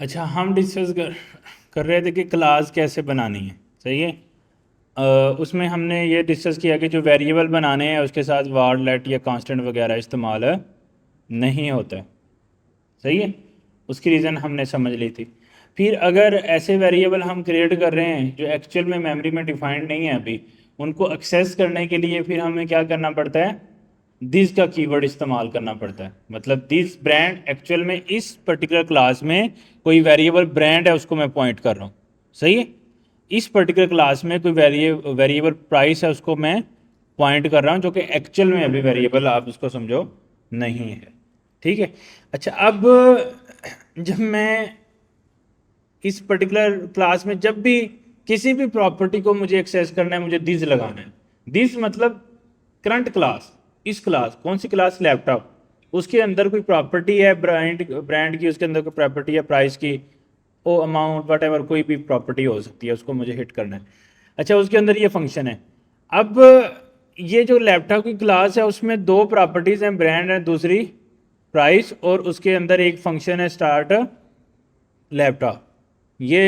अच्छा, हम डिस्कस कर रहे थे कि क्लास कैसे बनानी है। सही है। उसमें हमने ये डिस्कस किया कि जो वेरिएबल बनाने हैं उसके साथ वार लेट या कांस्टेंट वगैरह इस्तेमाल नहीं होता है। सही है। उसकी रीज़न हमने समझ ली थी। फिर अगर ऐसे वेरिएबल हम क्रिएट कर रहे हैं जो एक्चुअल में मेमोरी में डिफाइंड नहीं है अभी, उनको एक्सेस करने के लिए फिर हमें क्या करना पड़ता है, दिस का कीवर्ड इस्तेमाल करना पड़ता है। मतलब दिस ब्रांड एक्चुअल में इस पर्टिकुलर क्लास में कोई वेरिएबल ब्रांड है उसको मैं पॉइंट कर रहा हूँ। सही है। इस पर्टिकुलर क्लास में कोई वेरिएबल प्राइस है उसको मैं पॉइंट कर रहा हूँ, जो कि एक्चुअल में अभी वेरिएबल आप उसको समझो नहीं है। ठीक है। अच्छा, अब जब मैं इस पर्टिकुलर क्लास में जब भी किसी भी प्रॉपर्टी को मुझे एक्सेस करना है, मुझे दिस लगाना है। दिस मतलब करंट क्लास, इस क्लास कौन सी क्लास, लैपटॉप, उसके अंदर कोई प्रॉपर्टी है ब्रांड ब्रांड की, उसके अंदर कोई प्रॉपर्टी है प्राइस की, ओ अमाउंट वट एवर, कोई भी प्रॉपर्टी हो सकती है, उसको मुझे हिट करना है। अच्छा, उसके अंदर ये फंक्शन है। अब ये जो लैपटॉप की क्लास है उसमें दो प्रॉपर्टीज़ हैं, ब्रांड है, दूसरी प्राइस, और उसके अंदर एक फंक्शन है स्टार्ट लैपटॉप। ये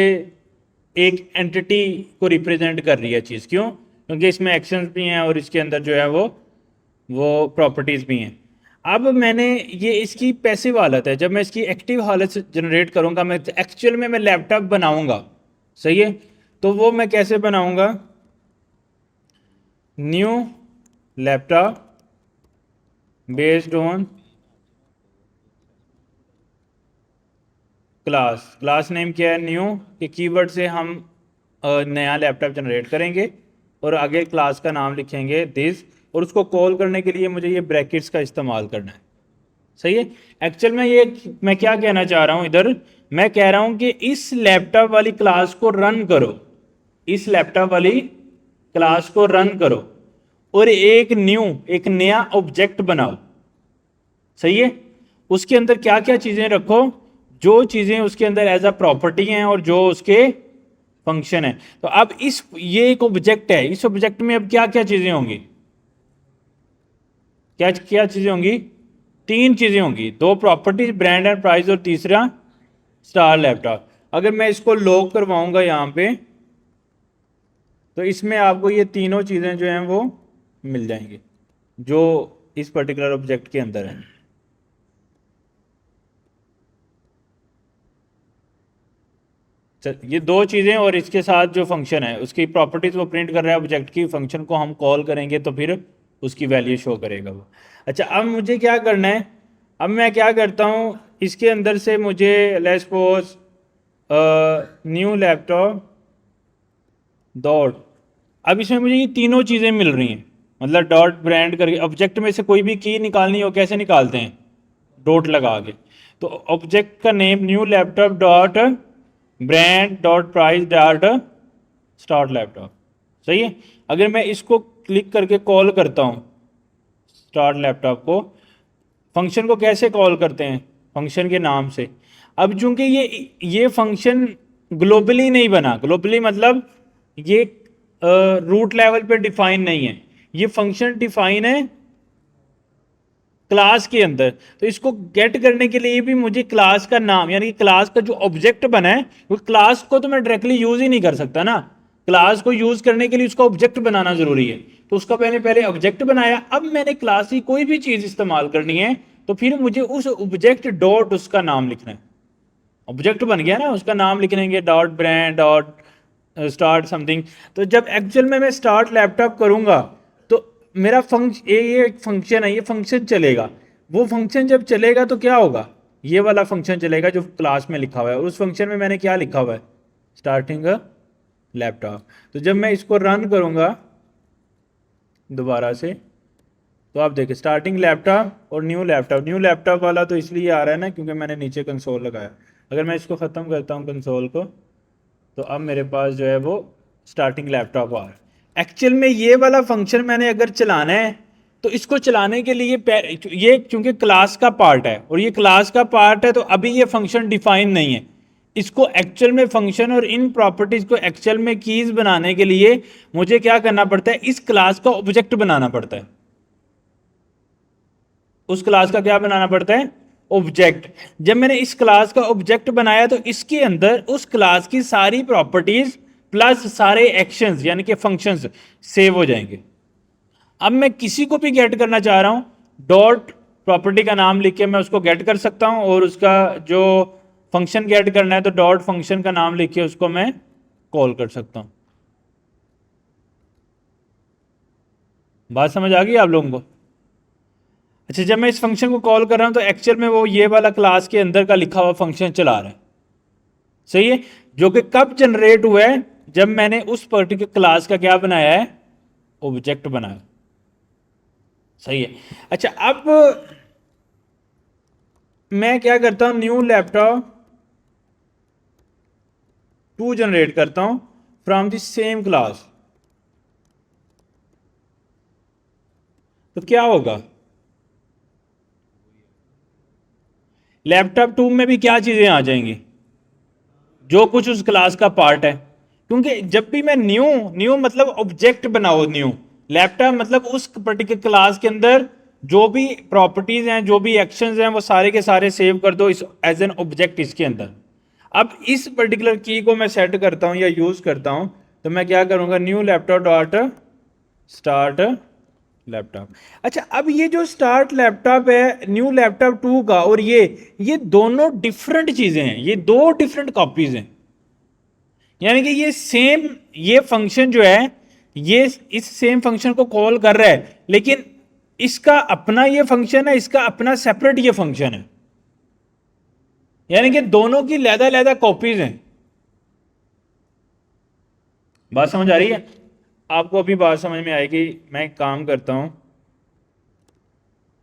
एक एंटिटी को रिप्रेजेंट कर रही है चीज़। क्यों? क्योंकि इसमें एक्शंस भी हैं और इसके अंदर जो है वो प्रॉपर्टीज़ भी हैं। अब मैंने ये इसकी पैसिव हालत है, जब मैं इसकी एक्टिव हालत जनरेट करूंगा, मैं एक्चुअल में मैं लैपटॉप बनाऊंगा। सही है। तो वो मैं कैसे बनाऊंगा, new laptop based on class name क्या है, न्यू के कीवर्ड से हम नया लैपटॉप जनरेट करेंगे और आगे क्लास का नाम लिखेंगे दिस, और उसको कॉल करने के लिए मुझे ये ब्रैकेट्स का इस्तेमाल करना है। सही है। एक्चुअल में ये मैं क्या कहना चाह रहा हूं इधर, मैं कह रहा हूं कि इस लैपटॉप वाली क्लास को रन करो, इस लैपटॉप वाली क्लास को रन करो और एक नया ऑब्जेक्ट बनाओ। सही है। उसके अंदर क्या क्या चीजें रखो, जो चीजें उसके अंदर एज अ प्रॉपर्टी हैं और जो उसके फंक्शन है। तो अब ये एक ऑब्जेक्ट है, इस ऑब्जेक्ट में अब क्या क्या चीजें होंगी, क्या क्या चीजें होंगी, तीन चीजें होंगी, दो प्रॉपर्टीज ब्रांड एंड प्राइस और तीसरा स्टार लैपटॉप। अगर मैं इसको लॉक करवाऊंगा यहां पे, तो इसमें आपको ये तीनों चीजें जो हैं वो मिल जाएंगी जो इस पर्टिकुलर ऑब्जेक्ट के अंदर है। ये दो चीज़ें और इसके साथ जो फंक्शन है उसकी प्रॉपर्टीज वो प्रिंट कर रहा है ऑब्जेक्ट की, फंक्शन को हम कॉल करेंगे तो फिर उसकी वैल्यू शो करेगा वो। अच्छा, अब मुझे क्या करना है, अब मैं क्या करता हूँ, इसके अंदर से मुझे let's suppose new laptop dot, अब इसमें मुझे ये तीनों चीज़ें मिल रही हैं। मतलब डॉट ब्रांड करके ऑब्जेक्ट में से कोई भी की निकालनी हो, कैसे निकालते हैं, डॉट लगा के। तो ऑब्जेक्ट का name new laptop dot brand dot price dot start laptop. सही है। अगर मैं इसको क्लिक करके कॉल करता हूँ स्टार्ट लैपटॉप को, फंक्शन को कैसे कॉल करते हैं, फंक्शन के नाम से। अब चूंकि ये फंक्शन ग्लोबली नहीं बना, ग्लोबली मतलब ये रूट लेवल पे डिफाइन नहीं है, ये फंक्शन डिफाइन है क्लास के अंदर। तो इसको गेट करने के लिए भी मुझे क्लास का नाम, यानी कि क्लास का जो ऑब्जेक्ट बना है, वो क्लास को तो मैं डायरेक्टली यूज ही नहीं कर सकता ना, क्लास को यूज करने के लिए उसका ऑब्जेक्ट बनाना जरूरी है। तो उसका पहले पहले ऑब्जेक्ट बनाया, अब मैंने क्लास की कोई भी चीज इस्तेमाल करनी है तो फिर मुझे उस ऑब्जेक्ट डॉट उसका नाम लिखना है। ऑब्जेक्ट बन गया ना, उसका नाम लिख लेंगे dot brand dot start something. तो जब एक्चुअल में मैं स्टार्ट लैपटॉप करूंगा तो मेरा फंक्शन, ये एक फंक्शन है, ये फंक्शन चलेगा। वो फंक्शन जब चलेगा तो क्या होगा, ये वाला फंक्शन चलेगा जो क्लास में लिखा हुआ है। उस फंक्शन में मैंने क्या लिखा हुआ है, स्टार्टिंग लैपटॉप। तो जब मैं इसको रन करूंगा दोबारा से, तो आप देखिए स्टार्टिंग लैपटॉप और न्यू लैपटॉप वाला तो इसलिए आ रहा है ना क्योंकि मैंने नीचे कंसोल लगाया। अगर मैं इसको ख़त्म करता हूँ कंसोल को, तो अब मेरे पास जो है वो स्टार्टिंग लैपटॉप आ रहा है। एक्चुअल में ये वाला फंक्शन मैंने अगर चलाना है तो इसको चलाने के लिए ये चूंकि क्लास का पार्ट है और ये क्लास का पार्ट है, तो अभी ये फंक्शन डिफाइन नहीं है। इसको एक्चुअल में फंक्शन और इन प्रॉपर्टीज को एक्चुअल में कीज बनाने के लिए मुझे क्या करना पड़ता है, इस क्लास का ऑब्जेक्ट बनाना पड़ता है। उस क्लास का क्या बनाना पड़ता है, ऑब्जेक्ट। जब मैंने इस क्लास का ऑब्जेक्ट बनाया तो इसके अंदर उस क्लास की सारी प्रॉपर्टीज प्लस सारे एक्शंस यानी कि फंक्शंस सेव हो जाएंगे। अब मैं किसी को भी गेट करना चाह रहा हूं, डॉट प्रॉपर्टी का नाम लिख के मैं उसको गेट कर सकता हूं, और उसका जो फंक्शन गेट करना है तो डॉट फंक्शन का नाम लिख के उसको मैं कॉल कर सकता हूं। बात समझ आ गई आप लोगों को? अच्छा, जब मैं इस फंक्शन को कॉल कर रहा हूं तो एक्चुअल में वो ये वाला क्लास के अंदर का लिखा हुआ फंक्शन चला रहा है, सही है, जो कि कब जनरेट हुआ है, जब मैंने उस पर्टिकुलर क्लास का क्या बनाया है, ऑब्जेक्ट बनाया। सही है। अच्छा, अब मैं क्या करता हूं, न्यू लैपटॉप 2 जनरेट करता हूं फ्रॉम द सेम क्लास। तो क्या होगा, लैपटॉप 2 में भी क्या चीजें आ जाएंगी, जो कुछ उस क्लास का पार्ट है। क्योंकि जब भी मैं न्यू, न्यू मतलब ऑब्जेक्ट बनाओ, न्यू लैपटॉप मतलब उस पर्टिकुलर क्लास के अंदर जो भी प्रॉपर्टीज हैं, जो भी एक्शंस हैं, वो सारे के सारे सेव कर दो इस एज एन ऑब्जेक्ट इसके अंदर। अब इस पर्टिकुलर की को मैं सेट करता हूं या यूज करता हूं, तो मैं क्या करूंगा, new laptop dot start laptop. अच्छा, अब ये जो स्टार्ट लैपटॉप है न्यू लैपटॉप 2 का, और ये दोनों डिफरेंट चीजें हैं, ये दो डिफरेंट कॉपीज हैं। यानी कि ये सेम, ये फंक्शन जो है ये इस सेम फंक्शन को कॉल कर रहा है, लेकिन इसका अपना ये फंक्शन है, इसका अपना सेपरेट ये फंक्शन है। यानी कि दोनों की लैदा लैदा कॉपीज हैं। बात समझ आ रही है आपको? अभी बात समझ में आएगी। मैं एक काम करता हूं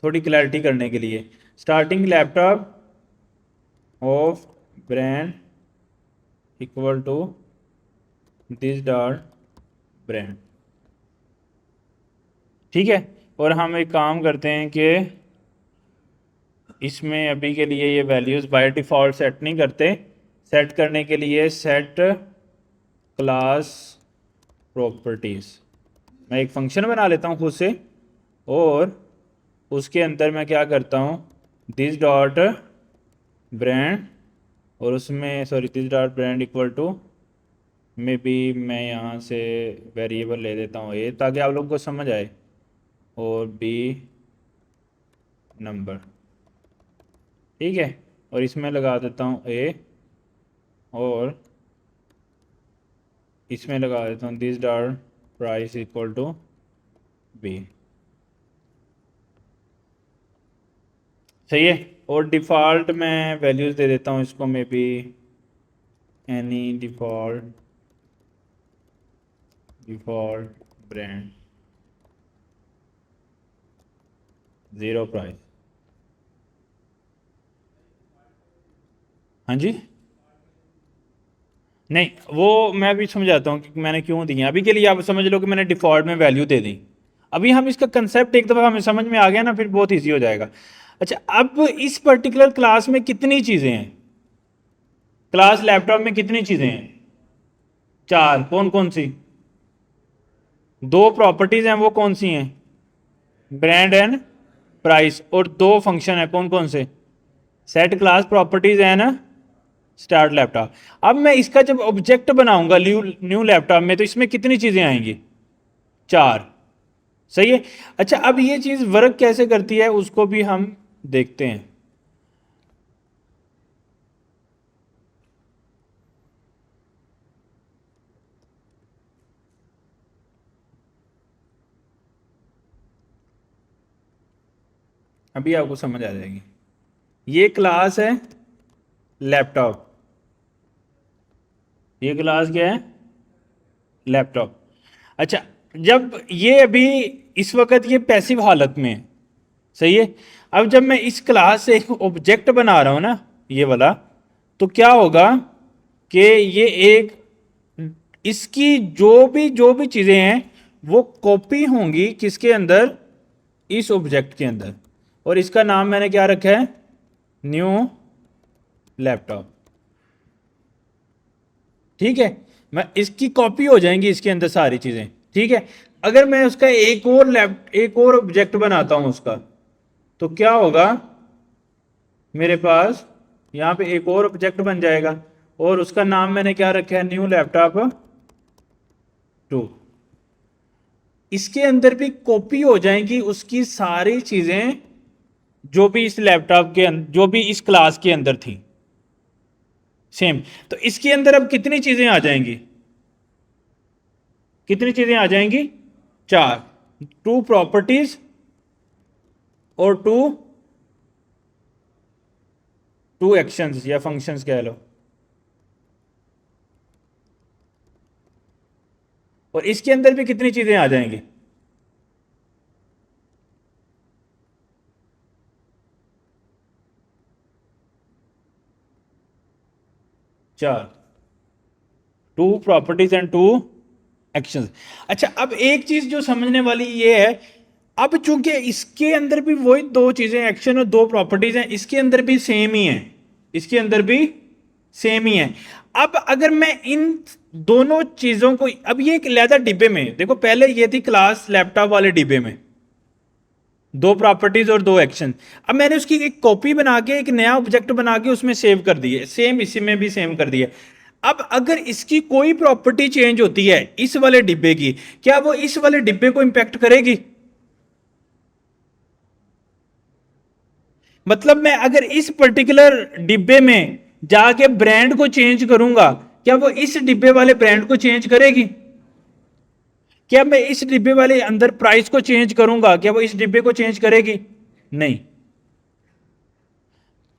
थोड़ी क्लैरिटी करने के लिए, starting laptop of brand equal to this dot brand, ठीक है। और हम एक काम करते हैं कि इसमें अभी के लिए ये वैल्यूज़ बाय डिफ़ॉल्ट सेट नहीं करते, सेट करने के लिए सेट क्लास प्रॉपर्टीज़, मैं एक फंक्शन बना लेता हूँ खुद से, और उसके अंदर मैं क्या करता हूँ, दिस डॉट ब्रांड, और उसमें sorry this dot brand equal to maybe मैं यहाँ से वेरिएबल ले देता हूँ ए, ताकि आप लोगों को समझ आए, और बी नंबर, ठीक है। और इसमें लगा देता हूँ ए, और इसमें लगा देता हूँ this dot price equal to B, सही है। और डिफ़ॉल्ट मैं वैल्यूज़ दे देता हूँ इसको, may be any default brand 0 price. हाँ जी, नहीं वो मैं अभी समझाता हूँ कि मैंने क्यों दी है। अभी के लिए आप समझ लो कि मैंने डिफ़ॉल्ट में वैल्यू दे दी। अभी हम इसका कंसेप्ट एक दफ़ा हमें समझ में आ गया ना, फिर बहुत ईजी हो जाएगा। अच्छा, अब इस पर्टिकुलर क्लास में कितनी चीज़ें हैं, क्लास लैपटॉप में कितनी चीज़ें हैं, 4। कौन कौन सी? 2 प्रॉपर्टीज़ हैं, वो कौन सी हैं, ब्रांड एंड प्राइस, और 2 फंक्शन है, कौन कौन से, set class properties and start laptop. अब मैं इसका जब ऑब्जेक्ट बनाऊंगा न्यू लैपटॉप में, तो इसमें कितनी चीजें आएंगी, 4, सही है। अच्छा, अब ये चीज वर्क कैसे करती है उसको भी हम देखते हैं। अभी आपको समझ आ जाएगी। ये क्लास है लैपटॉप, ये क्लास क्या है, लैपटॉप। अच्छा, जब ये अभी इस वक्त ये पैसिव हालत में है, सही है। अब जब मैं इस क्लास से एक ऑब्जेक्ट बना रहा हूं ना, ये वाला, तो क्या होगा कि ये एक, इसकी जो भी चीजें हैं वो कॉपी होंगी किसके अंदर, इस ऑब्जेक्ट के अंदर, और इसका नाम मैंने क्या रखा है, न्यू लैपटॉप, ठीक है। मैं इसकी कॉपी हो जाएंगी इसके अंदर सारी चीजें, ठीक है। अगर मैं उसका एक और ऑब्जेक्ट बनाता हूं उसका, तो क्या होगा, मेरे पास यहाँ पे एक और ऑब्जेक्ट बन जाएगा और उसका नाम मैंने क्या रखा है, न्यू लैपटॉप 2। इसके अंदर भी कॉपी हो जाएंगी उसकी सारी चीजें जो भी इस लैपटॉप के जो भी इस क्लास के अंदर थी, सेम। तो इसके अंदर अब कितनी चीजें आ जाएंगी, कितनी चीजें आ जाएंगी, 4। 2 प्रॉपर्टीज और 2 एक्शंस या फंक्शंस कह लो। और इसके अंदर भी कितनी चीजें आ जाएंगी, 4। 2 प्रॉपर्टीज एंड 2 एक्शंस। अच्छा, अब एक चीज जो समझने वाली ये है, अब चूंकि इसके अंदर भी वही 2 चीजें एक्शन और 2 प्रॉपर्टीज हैं, इसके अंदर भी सेम ही है, इसके अंदर भी सेम ही है। अब अगर मैं इन दोनों चीजों को, अब ये एक लैदा डिब्बे में देखो, पहले ये थी क्लास लैपटॉप वाले डिब्बे में 2 प्रॉपर्टीज और 2 एक्शन। अब मैंने उसकी एक कॉपी बना के एक नया ऑब्जेक्ट बना के उसमें सेव कर दिए, सेम इसी में भी सेव कर दिए। अब अगर इसकी कोई प्रॉपर्टी चेंज होती है इस वाले डिब्बे की, क्या वो इस वाले डिब्बे को इंपैक्ट करेगी? मतलब मैं अगर इस पर्टिकुलर डिब्बे में जाके ब्रांड को चेंज करूंगा, क्या वो इस डिब्बे वाले ब्रांड को चेंज करेगी? क्या मैं इस डिब्बे वाले अंदर प्राइस को चेंज करूंगा, क्या वो इस डिब्बे को चेंज करेगी? नहीं।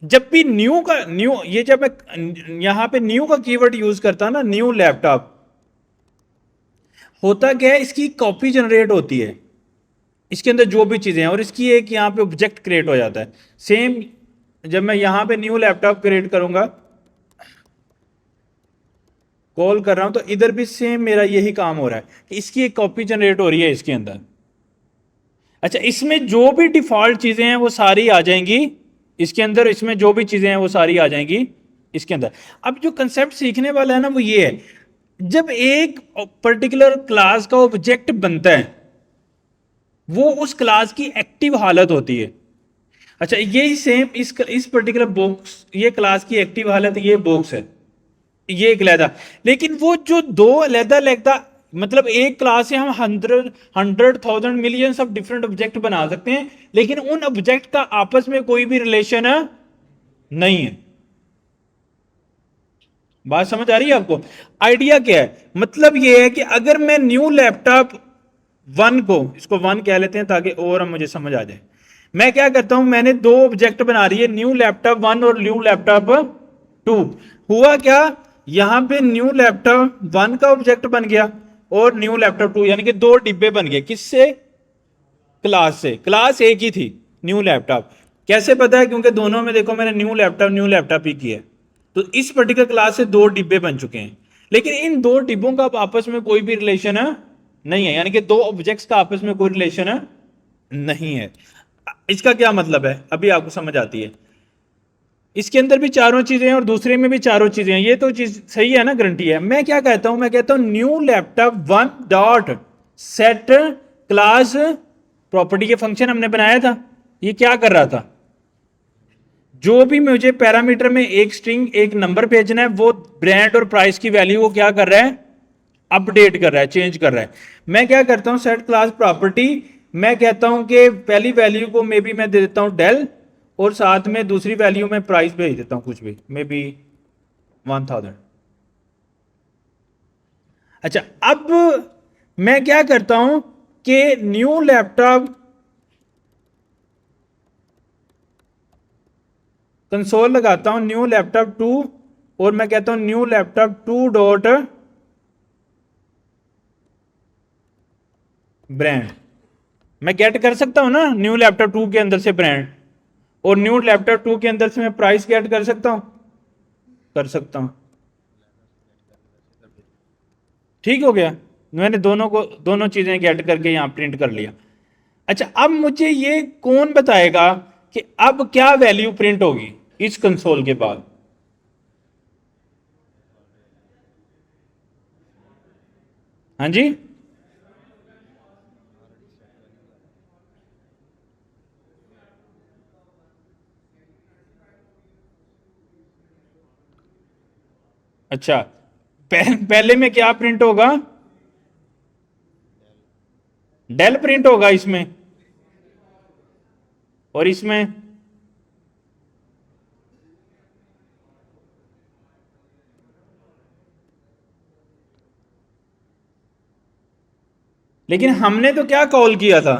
जब भी न्यू का न्यू, ये जब मैं यहां पे न्यू का कीवर्ड यूज करता ना, न्यू लैपटॉप, होता क्या है, इसकी कॉपी जनरेट होती है इसके अंदर जो भी चीजें हैं, और इसकी एक यहां पे ऑब्जेक्ट क्रिएट हो जाता है। सेम जब मैं यहां पे न्यू लैपटॉप क्रिएट करूंगा, कॉल कर रहा हूं, तो इधर भी सेम मेरा यही काम हो रहा है कि इसकी एक कॉपी जनरेट हो रही है इसके अंदर। अच्छा, इसमें जो भी डिफॉल्ट चीजें हैं वो सारी आ जाएंगी इसके अंदर, इसमें जो भी चीजें हैं वो सारी आ जाएंगी इसके अंदर। अब जो कंसेप्ट सीखने वाला है ना, वो ये है, जब एक पर्टिकुलर क्लास का ऑब्जेक्ट बनता है, वो उस क्लास की एक्टिव हालत होती है। अच्छा, यही सेम इस पर्टिकुलर बॉक्स, ये क्लास की एक्टिव हालत, ये बॉक्स है, ये एक अलहदा। लेकिन वो जो 2 अलहदा अलहदा, मतलब एक क्लास से हम 100,000 मिलियंस ऑफ डिफरेंट ऑब्जेक्ट बना सकते हैं, लेकिन उन ऑब्जेक्ट का आपस में कोई भी रिलेशन नहीं है। बात समझ आ रही है आपको? आइडिया क्या है, मतलब ये है कि अगर मैं न्यू लैपटॉप 1 को, इसको 1 कह लेते हैं ताकि और हम मुझे समझ आ जाए, मैं क्या करता हूं, मैंने 2 ऑब्जेक्ट बना रही है, न्यू लैपटॉप 1 और न्यू लैपटॉप 2। हुआ क्या, यहां पे न्यू लैपटॉप 1 का ऑब्जेक्ट बन गया और न्यू लैपटॉप 2, यानी कि 2 डिब्बे बन गए। किससे? क्लास से। क्लास एक ही थी, न्यू लैपटॉप। कैसे पता है? क्योंकि दोनों में देखो मैंने न्यू लैपटॉप ही किया है। तो इस पर्टिकुलर क्लास से 2 डिब्बे बन चुके हैं, लेकिन इन 2 डिब्बों का आपस में कोई भी रिलेशन नहीं है, यानी कि 2 ऑब्जेक्ट्स का आपस में कोई रिलेशन नहीं है। इसका क्या मतलब है, अभी आपको समझ आती है। इसके अंदर भी चारों चीजें हैं और दूसरे में भी चारों चीजें हैं, ये तो चीज सही है ना, गारंटी है। मैं क्या कहता हूं, मैं कहता हूं new laptop 1 dot set class property के फंक्शन हमने बनाया था, ये क्या कर रहा था, जो भी मुझे पैरामीटर में एक स्ट्रिंग एक नंबर भेजना है, वो ब्रांड और प्राइस की वैल्यू को क्या कर रहा है, अपडेट कर रहा है, चेंज कर रहा है। मैं क्या करता हूं, सेट क्लास प्रॉपर्टी, मैं कहता हूं कि पहली वैल्यू को मे बी मैं दे देता हूं डेल, और साथ में दूसरी वैल्यू में प्राइस भेज देता हूं कुछ भी, मे बी 1000। अच्छा, अब मैं क्या करता हूं कि न्यू लैपटॉप कंसोल लगाता हूं, न्यू लैपटॉप 2, और मैं कहता हूं न्यू लैपटॉप 2 डॉट ब्रांड। मैं गेट कर सकता हूं ना न्यू लैपटॉप 2 के अंदर से ब्रांड, और न्यू लैपटॉप 2 के अंदर से मैं प्राइस गेट कर सकता हूं, कर सकता हूं। ठीक हो गया, मैंने दोनों को, दोनों चीजें गेट करके यहां प्रिंट कर लिया। अच्छा, अब मुझे ये कौन बताएगा कि अब क्या वैल्यू प्रिंट होगी इस कंसोल के बाद? हाँ जी, अच्छा, पहले में क्या प्रिंट होगा? डेल प्रिंट होगा इसमें, और इसमें लेकिन हमने तो क्या कॉल किया था?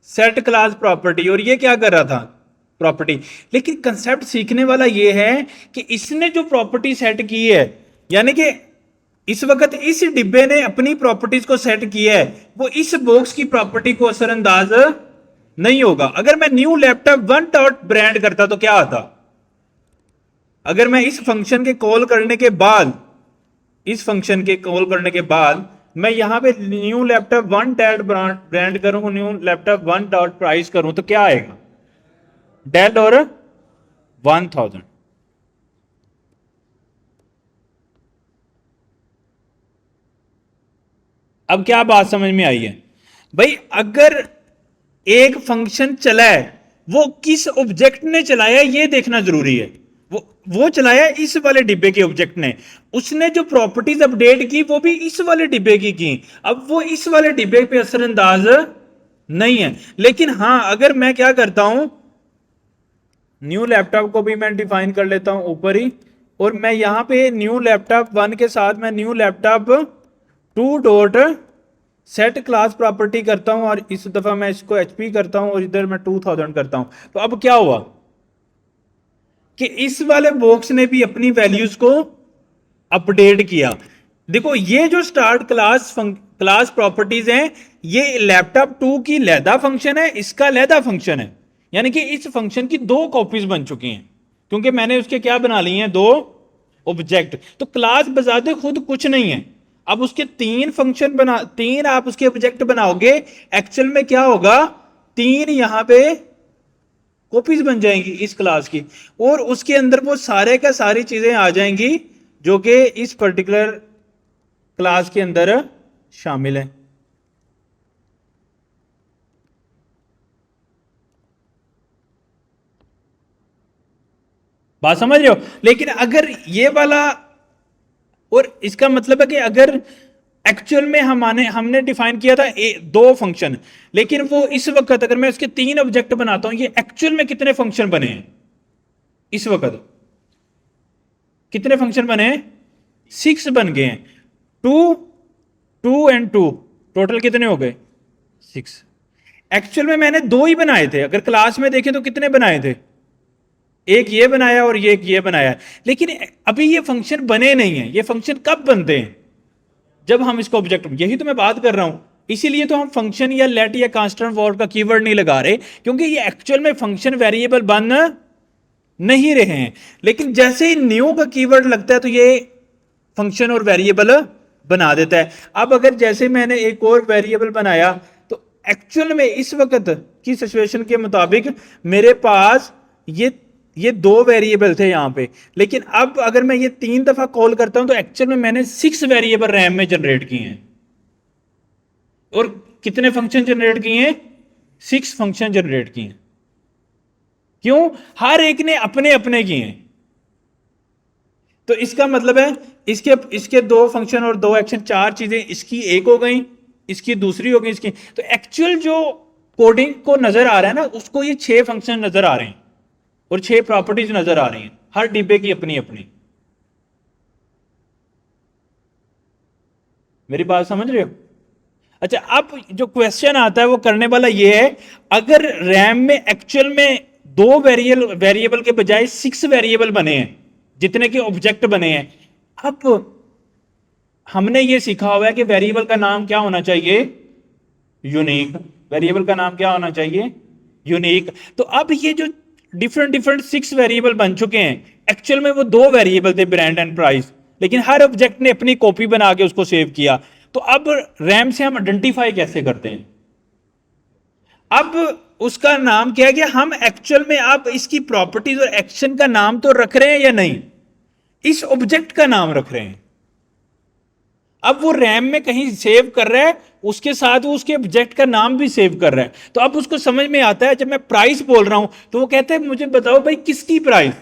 सेट क्लास प्रॉपर्टी, और ये क्या कर रहा था? प्रॉपर्टी। लेकिन कंसेप्ट सीखने वाला ये है कि इसने जो प्रॉपर्टी सेट की है, यानी कि इस वक्त इस डिब्बे ने अपनी प्रॉपर्टीज को सेट किया है, वो इस बॉक्स की प्रॉपर्टी को असरअंदाज नहीं होगा। अगर मैं new laptop one dot brand करता तो क्या आता? अगर मैं इस फंक्शन के कॉल करने के बाद, इस फंक्शन के कॉल करने के बाद मैं यहां पे new laptop one dot brand करूं, new laptop one dot price करूं, तो क्या आएगा? डेल और 1000। अब क्या बात समझ में आई है भाई? अगर एक फंक्शन चला है, वो किस ऑब्जेक्ट ने चलाया ये देखना जरूरी है। वो चलाया इस वाले डिब्बे के ऑब्जेक्ट ने, उसने जो प्रॉपर्टीज अपडेट की वो भी इस वाले डिब्बे की। अब वो इस वाले डिब्बे पे असरअंदाज नहीं है। लेकिन हां, अगर मैं क्या करता हूं, न्यू लैपटॉप को भी मैं डिफाइन कर लेता हूं ऊपर ही, और मैं यहां पे न्यू लैपटॉप वन के साथ मैं new laptop to dot set class property करता हूं, और इस दफा मैं इसको एचपी करता हूं और इधर मैं 2000 करता हूं। तो अब क्या हुआ कि इस वाले बॉक्स ने भी अपनी वैल्यूज को अपडेट किया। देखो, ये जो स्टार्ट क्लास प्रॉपर्टीज हैं, ये लैपटॉप 2 की लैदा फंक्शन है, इसका लैदा फंक्शन है। यानी कि इस फंक्शन की दो कॉपीज बन चुकी हैं, क्योंकि मैंने उसके क्या बना ली हैं? दो ऑब्जेक्ट। तो क्लास बजाते खुद कुछ नहीं है। अब उसके तीन आप उसके ऑब्जेक्ट बनाओगे, एक्चुअल में क्या होगा? तीन यहां पे कॉपीज बन जाएंगी इस क्लास की, और उसके अंदर वो सारे का सारी चीजें आ जाएंगी जो कि इस पर्टिकुलर क्लास के अंदर शामिल है। बात समझ रहे हो? लेकिन अगर ये वाला, और इसका मतलब है कि अगर एक्चुअल में हमने डिफाइन किया था दो फंक्शन, लेकिन वो इस वक्त अगर मैं उसके तीन ऑब्जेक्ट बनाता हूं, ये एक्चुअल में कितने फंक्शन बने हैं? इस वक्त कितने फंक्शन बने हैं? 6 बन गए हैं। 2 2 एंड 2 टोटल कितने हो गए? 6। एक्चुअल में मैंने दो ही बनाए थे। अगर क्लास में देखें तो कितने बनाए थे? एक ये बनाया और एक ये बनाया। लेकिन अभी ये फंक्शन बने नहीं है। ये फंक्शन कब बनते हैं? जब हम इसको ऑब्जेक्ट, यही तो मैं बात कर रहा हूं। इसीलिए तो हम फंक्शन या लेट या कांस्टेंट फॉर्म का कीवर्ड नहीं लगा रहे, क्योंकि ये एक्चुअल में फंक्शन वेरिएबल बन नहीं रहे हैं। लेकिन जैसे ही न्यू का कीवर्ड लगता है तो ये फंक्शन और वेरिएबल बना देता है। अब अगर जैसे मैंने एक और वेरिएबल बनाया, तो एक्चुअल में इस वक्त की सिचुएशन के मुताबिक मेरे पास ये दो वेरिएबल थे यहां पे, लेकिन अब अगर मैं ये 3 दफा कॉल करता हूं तो एक्चुअल में मैंने 6 वेरिएबल रैम में जनरेट किए हैं। और कितने फंक्शन जनरेट किए हैं? 6 फंक्शन जनरेट किए हैं। क्यों? हर एक ने अपने अपने किए हैं। तो इसका मतलब है इसके दो फंक्शन और दो एक्शन, 4 चीजें इसकी एक हो गई, इसकी दूसरी हो गई, इसकी। तो एक्चुअल जो कोडिंग को नजर आ रहा है ना, उसको ये 6 फंक्शन नजर आ रहे हैं और 6 प्रॉपर्टीज नजर आ रही हैं, हर डिब्बे की अपनी अपनी। मेरी बात समझ रहे हो? अच्छा, अब जो क्वेश्चन आता है वो करने वाला ये है, अगर रैम में एक्चुअल में दो वेरिएबल के बजाय 6 वेरिएबल बने हैं, जितने के ऑब्जेक्ट बने हैं। अब हमने ये सीखा हुआ है कि वेरिएबल का नाम क्या होना चाहिए? यूनिक। वेरिएबल का नाम क्या होना चाहिए? यूनिक। तो अब ये जो डिफरेंट डिफरेंट 6 वेरिएबल बन चुके हैं, एक्चुअल में वो दो वेरिएबल थे, ब्रांड एंड प्राइस, लेकिन हर ऑब्जेक्ट ने अपनी कॉपी बना के उसको सेव किया। तो अब रैम से हम आइडेंटिफाई कैसे करते हैं? अब उसका नाम क्या है कि हम एक्चुअल में अब इसकी प्रॉपर्टीज और एक्शन का नाम तो रख रहे हैं या नहीं? इस ऑब्जेक्ट का नाम रख रहे हैं। अब वो रैम में कहीं सेव कर रहा है, उसके साथ वो उसके ऑब्जेक्ट का नाम भी सेव कर रहा है। तो अब उसको समझ में आता है, जब मैं प्राइस बोल रहा हूं तो वो कहते हैं मुझे बताओ भाई किसकी प्राइस?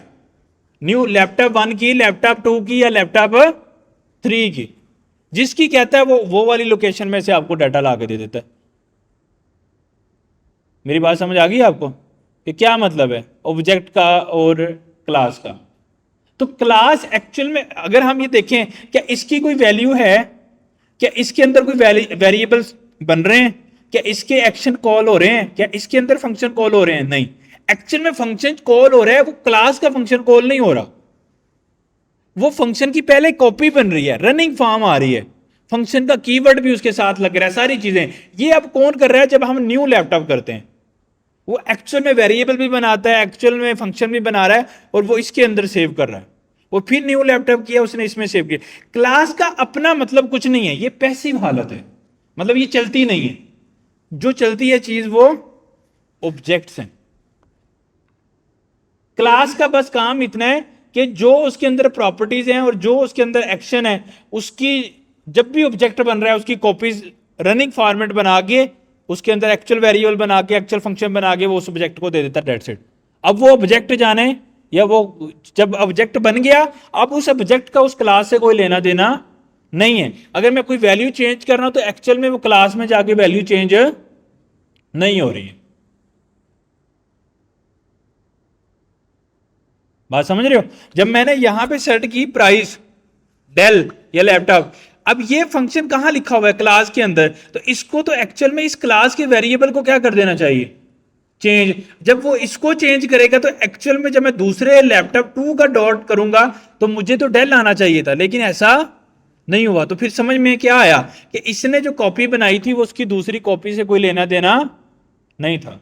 न्यू लैपटॉप 1 की, लैपटॉप 2 की या लैपटॉप 3 की, जिसकी कहता है वो वाली लोकेशन में से आपको डाटा ला के दे देता है। मेरी बात समझ आ गई आपको कि क्या मतलब है ऑब्जेक्ट का और क्लास का? तो क्लास एक्चुअल में अगर हम ये देखें, क्या इसकी कोई वैल्यू है? क्या इसके अंदर कोई वेरिएबल्स बन रहे हैं? क्या इसके एक्शन कॉल हो रहे हैं? क्या इसके अंदर फंक्शन कॉल हो रहे हैं? नहीं। एक्चुअल में फंक्शन कॉल हो रहा है, वो क्लास का फंक्शन कॉल नहीं हो रहा। वो फंक्शन की पहले कॉपी बन रही है, रनिंग फॉर्म आ रही है, फंक्शन का कीवर्ड भी उसके साथ लग रहा है, सारी चीजें। ये अब कौन कर रहा है? जब हम न्यू लैपटॉप करते हैं, वो एक्चुअल में वेरिएबल भी बनाता है, एक्चुअल में फंक्शन भी बना रहा है, और वो इसके अंदर सेव कर रहा है। वो फिर न्यू लैपटॉप किया उसने, इसमें सेव किया। क्लास का अपना मतलब कुछ नहीं है, ये पैसिव हालत है, मतलब ये चलती नहीं है। जो चलती है चीज वो ऑब्जेक्ट्स हैं। क्लास का बस काम इतना है कि जो उसके अंदर प्रॉपर्टीज हैं और जो उसके अंदर एक्शन है, उसकी जब भी ऑब्जेक्ट बन रहा है उसकी कॉपीज रनिंग फॉर्मेट बना के, उसके अंदर एक्चुअल वेरिएबल बना के, एक्चुअल फंक्शन बना के वो उस ऑब्जेक्ट को दे देता है, डेट्स इट। अब वो ऑब्जेक्ट जाने, या वो जब ऑब्जेक्ट बन गया, अब उस ऑब्जेक्ट का उस क्लास से कोई लेना देना नहीं है। अगर मैं कोई वैल्यू चेंज कर रहा हूं तो एक्चुअल में वो क्लास में जाके वैल्यू चेंज नहीं हो रही है। बात समझ रहे हो? जब मैंने यहां पे सेट की प्राइस डेल या लैपटॉप, अब ये फंक्शन कहां लिखा हुआ है? क्लास के अंदर। तो इसको तो एक्चुअल में इस क्लास के वेरिएबल को क्या कर देना चाहिए? चेंज। जब वो इसको चेंज करेगा तो एक्चुअल में जब मैं दूसरे लैपटॉप 2 का डॉट करूंगा तो मुझे तो डेल आना चाहिए था, लेकिन ऐसा नहीं हुआ। तो फिर समझ में क्या आया कि इसने जो कॉपी बनाई थी वो उसकी दूसरी कॉपी से कोई लेना देना नहीं था।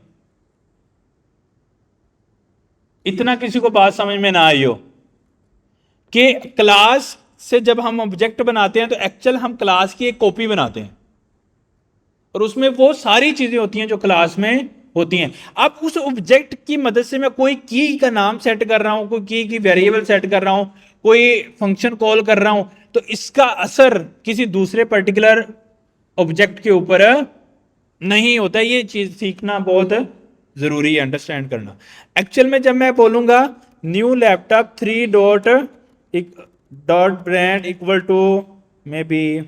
इतना किसी को बात समझ में ना आई हो कि क्लास से जब हम ऑब्जेक्ट बनाते हैं तो एक्चुअल हम क्लास की एक कॉपी बनाते हैं, और उसमें वो सारी चीजें होती हैं जो क्लास में होती हैं। अब उस ऑब्जेक्ट की मदद से मैं कोई की का नाम सेट कर रहा हूं, कोई की वेरिएबल सेट कर रहा हूं, कोई फंक्शन कॉल कर रहा हूं, तो इसका असर किसी दूसरे पर्टिकुलर ऑब्जेक्ट के ऊपर नहीं होता। ये चीज सीखना बहुत जरूरी है, अंडरस्टैंड करना। एक्चुअल में जब मैं बोलूंगा new laptop 3 dot brand equal to maybe,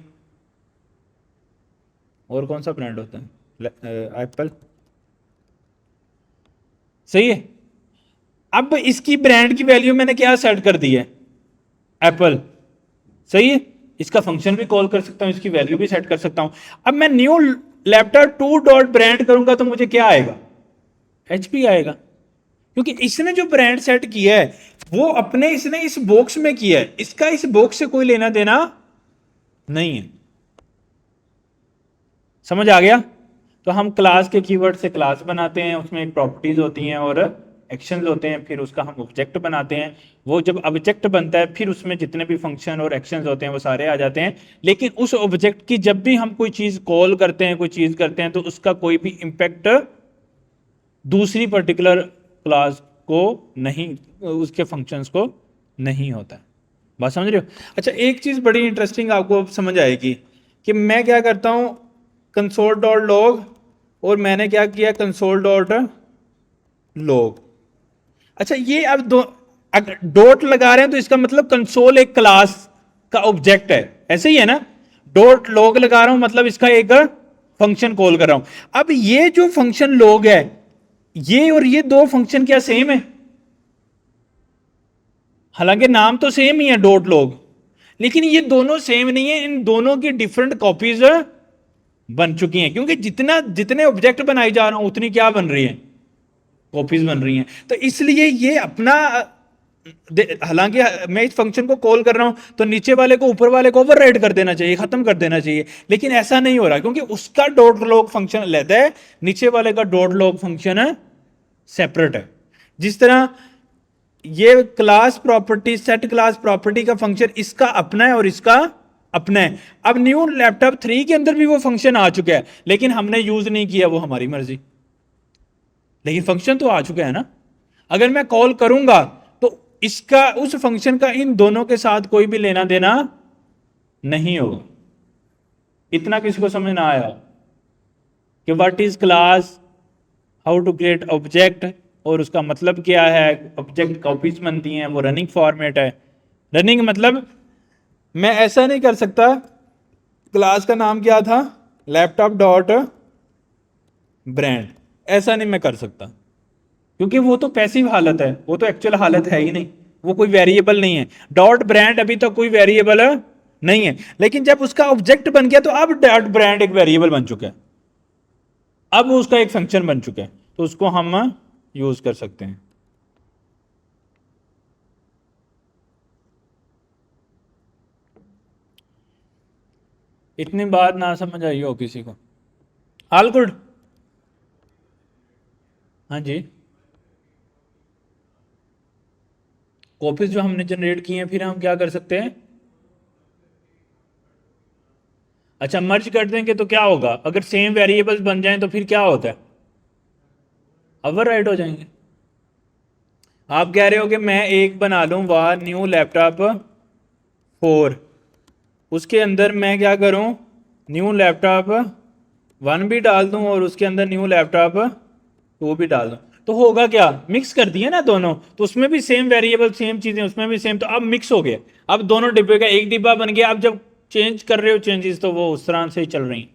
और कौन सा ब्रांड होता है? एप्पल, सही है। अब इसकी ब्रांड की वैल्यू मैंने क्या सेट कर दी है? एप्पल, सही है। इसका फंक्शन भी कॉल कर सकता हूं, इसकी वैल्यू भी सेट कर सकता हूं। अब मैं न्यू लैपटॉप 2 डॉट ब्रांड करूंगा तो मुझे क्या आएगा? एचपी आएगा, क्योंकि इसने जो ब्रांड सेट किया है वो अपने इसने इस बॉक्स में किया है, इसका इस बॉक्स से कोई लेना देना नहीं है। समझ आ गया? तो हम क्लास के कीवर्ड से क्लास बनाते हैं, उसमें एक प्रॉपर्टीज होती हैं और एक्शंस होते हैं, फिर उसका हम ऑब्जेक्ट बनाते हैं। वो जब ऑब्जेक्ट बनता है फिर उसमें जितने भी फंक्शन और एक्शंस होते हैं वो सारे आ जाते हैं। लेकिन उस ऑब्जेक्ट की जब भी हम कोई चीज कॉल करते हैं, कोई चीज करते हैं, तो उसका कोई भी इंपैक्ट दूसरी पर्टिकुलर क्लास को नहीं, उसके फंक्शंस को नहीं होता है। बात समझ रहे हो? अच्छा, एक चीज बड़ी इंटरेस्टिंग आपको समझ आएगी कि मैं क्या करता हूं, कंसोल डॉट लॉग, और मैंने क्या किया, कंसोल डॉट लॉग। अच्छा, ये अब दो अगर डॉट लगा रहे हैं तो इसका मतलब कंसोल एक क्लास का ऑब्जेक्ट है, ऐसे ही है ना? डॉट लॉग लगा रहा हूं मतलब इसका एक फंक्शन कॉल कर रहा हूं। अब ये जो फंक्शन लॉग है, ये और ये दो फंक्शन क्या सेम है? हालांकि नाम तो सेम ही है, डॉट लॉग, लेकिन ये दोनों सेम नहीं है। इन दोनों की डिफरेंट कॉपीज बन चुकी हैं, क्योंकि जितना जितने ऑब्जेक्ट बनाई जा रहा हूं उतनी क्या बन रही है? कॉपीज बन रही हैं। तो इसलिए ये अपना, हालांकि मैं इस फंक्शन को कॉल कर रहा हूं तो नीचे वाले को ऊपर वाले को ओवरराइड कर देना चाहिए, खत्म कर देना चाहिए, लेकिन ऐसा नहीं हो रहा, क्योंकि उसका डॉट लॉग फंक्शन अलग है, नीचे वाले का डॉट लॉग फंक्शन सेपरेट है। जिस तरह ये class property, set class property का फंक्शन इसका अपना है और इसका अपना है। अब न्यू लैपटॉप 3 के अंदर भी वो फंक्शन आ चुका है, लेकिन हमने यूज नहीं किया, वो हमारी मर्जी, लेकिन फंक्शन तो आ चुका है ना। अगर मैं कॉल करूंगा तो इसका, उस फंक्शन का इन दोनों के साथ कोई भी लेना देना नहीं होगा। इतना किसी को समझ ना आया कि what is class, how to create object, और उसका मतलब क्या है, ऑब्जेक्ट कॉपीज बनती हैं, वो रनिंग फॉर्मेट है। रनिंग मतलब मैं ऐसा नहीं कर सकता, क्लास का नाम क्या था, लैपटॉप डॉट ब्रांड, ऐसा नहीं मैं कर सकता, क्योंकि वो तो पैसिव हालत है, वो तो एक्चुअल हालत है ही नहीं, वो कोई वेरिएबल नहीं है। डॉट ब्रांड अभी तक कोई वेरिएबल नहीं है, लेकिन जब उसका ऑब्जेक्ट बन गया तो अब डॉट ब्रांड एक वेरिएबल बन चुका है, अब वो उसका एक फंक्शन बन चुका है, तो उसको हम यूज कर सकते हैं। इतनी बात ना समझ आई हो किसी को? All good? हाँ जी। कॉपीज जो हमने जनरेट की हैं, फिर हम क्या कर सकते हैं? अच्छा, मर्ज कर देंगे तो क्या होगा, अगर सेम वेरिएबल्स बन जाएं तो फिर क्या होता है, ओवरराइट हो जाएंगे। आप कह रहे हो कि मैं एक बना लूं वाह न्यू लैपटॉप 4, उसके अंदर मैं क्या करूं, न्यू लैपटॉप 1 भी डाल दूं और उसके अंदर न्यू लैपटॉप 2 भी डाल दूं, तो होगा क्या, मिक्स कर दिए ना दोनों, तो उसमें भी सेम वेरिएबल सेम चीजें, उसमें भी सेम, तो अब मिक्स हो गया, अब दोनों डिब्बे का एक डिब्बा बन गया। अब जब चेंज कर रहे हो चेंजेस, तो वो उस तरह से ही चल रही हैं।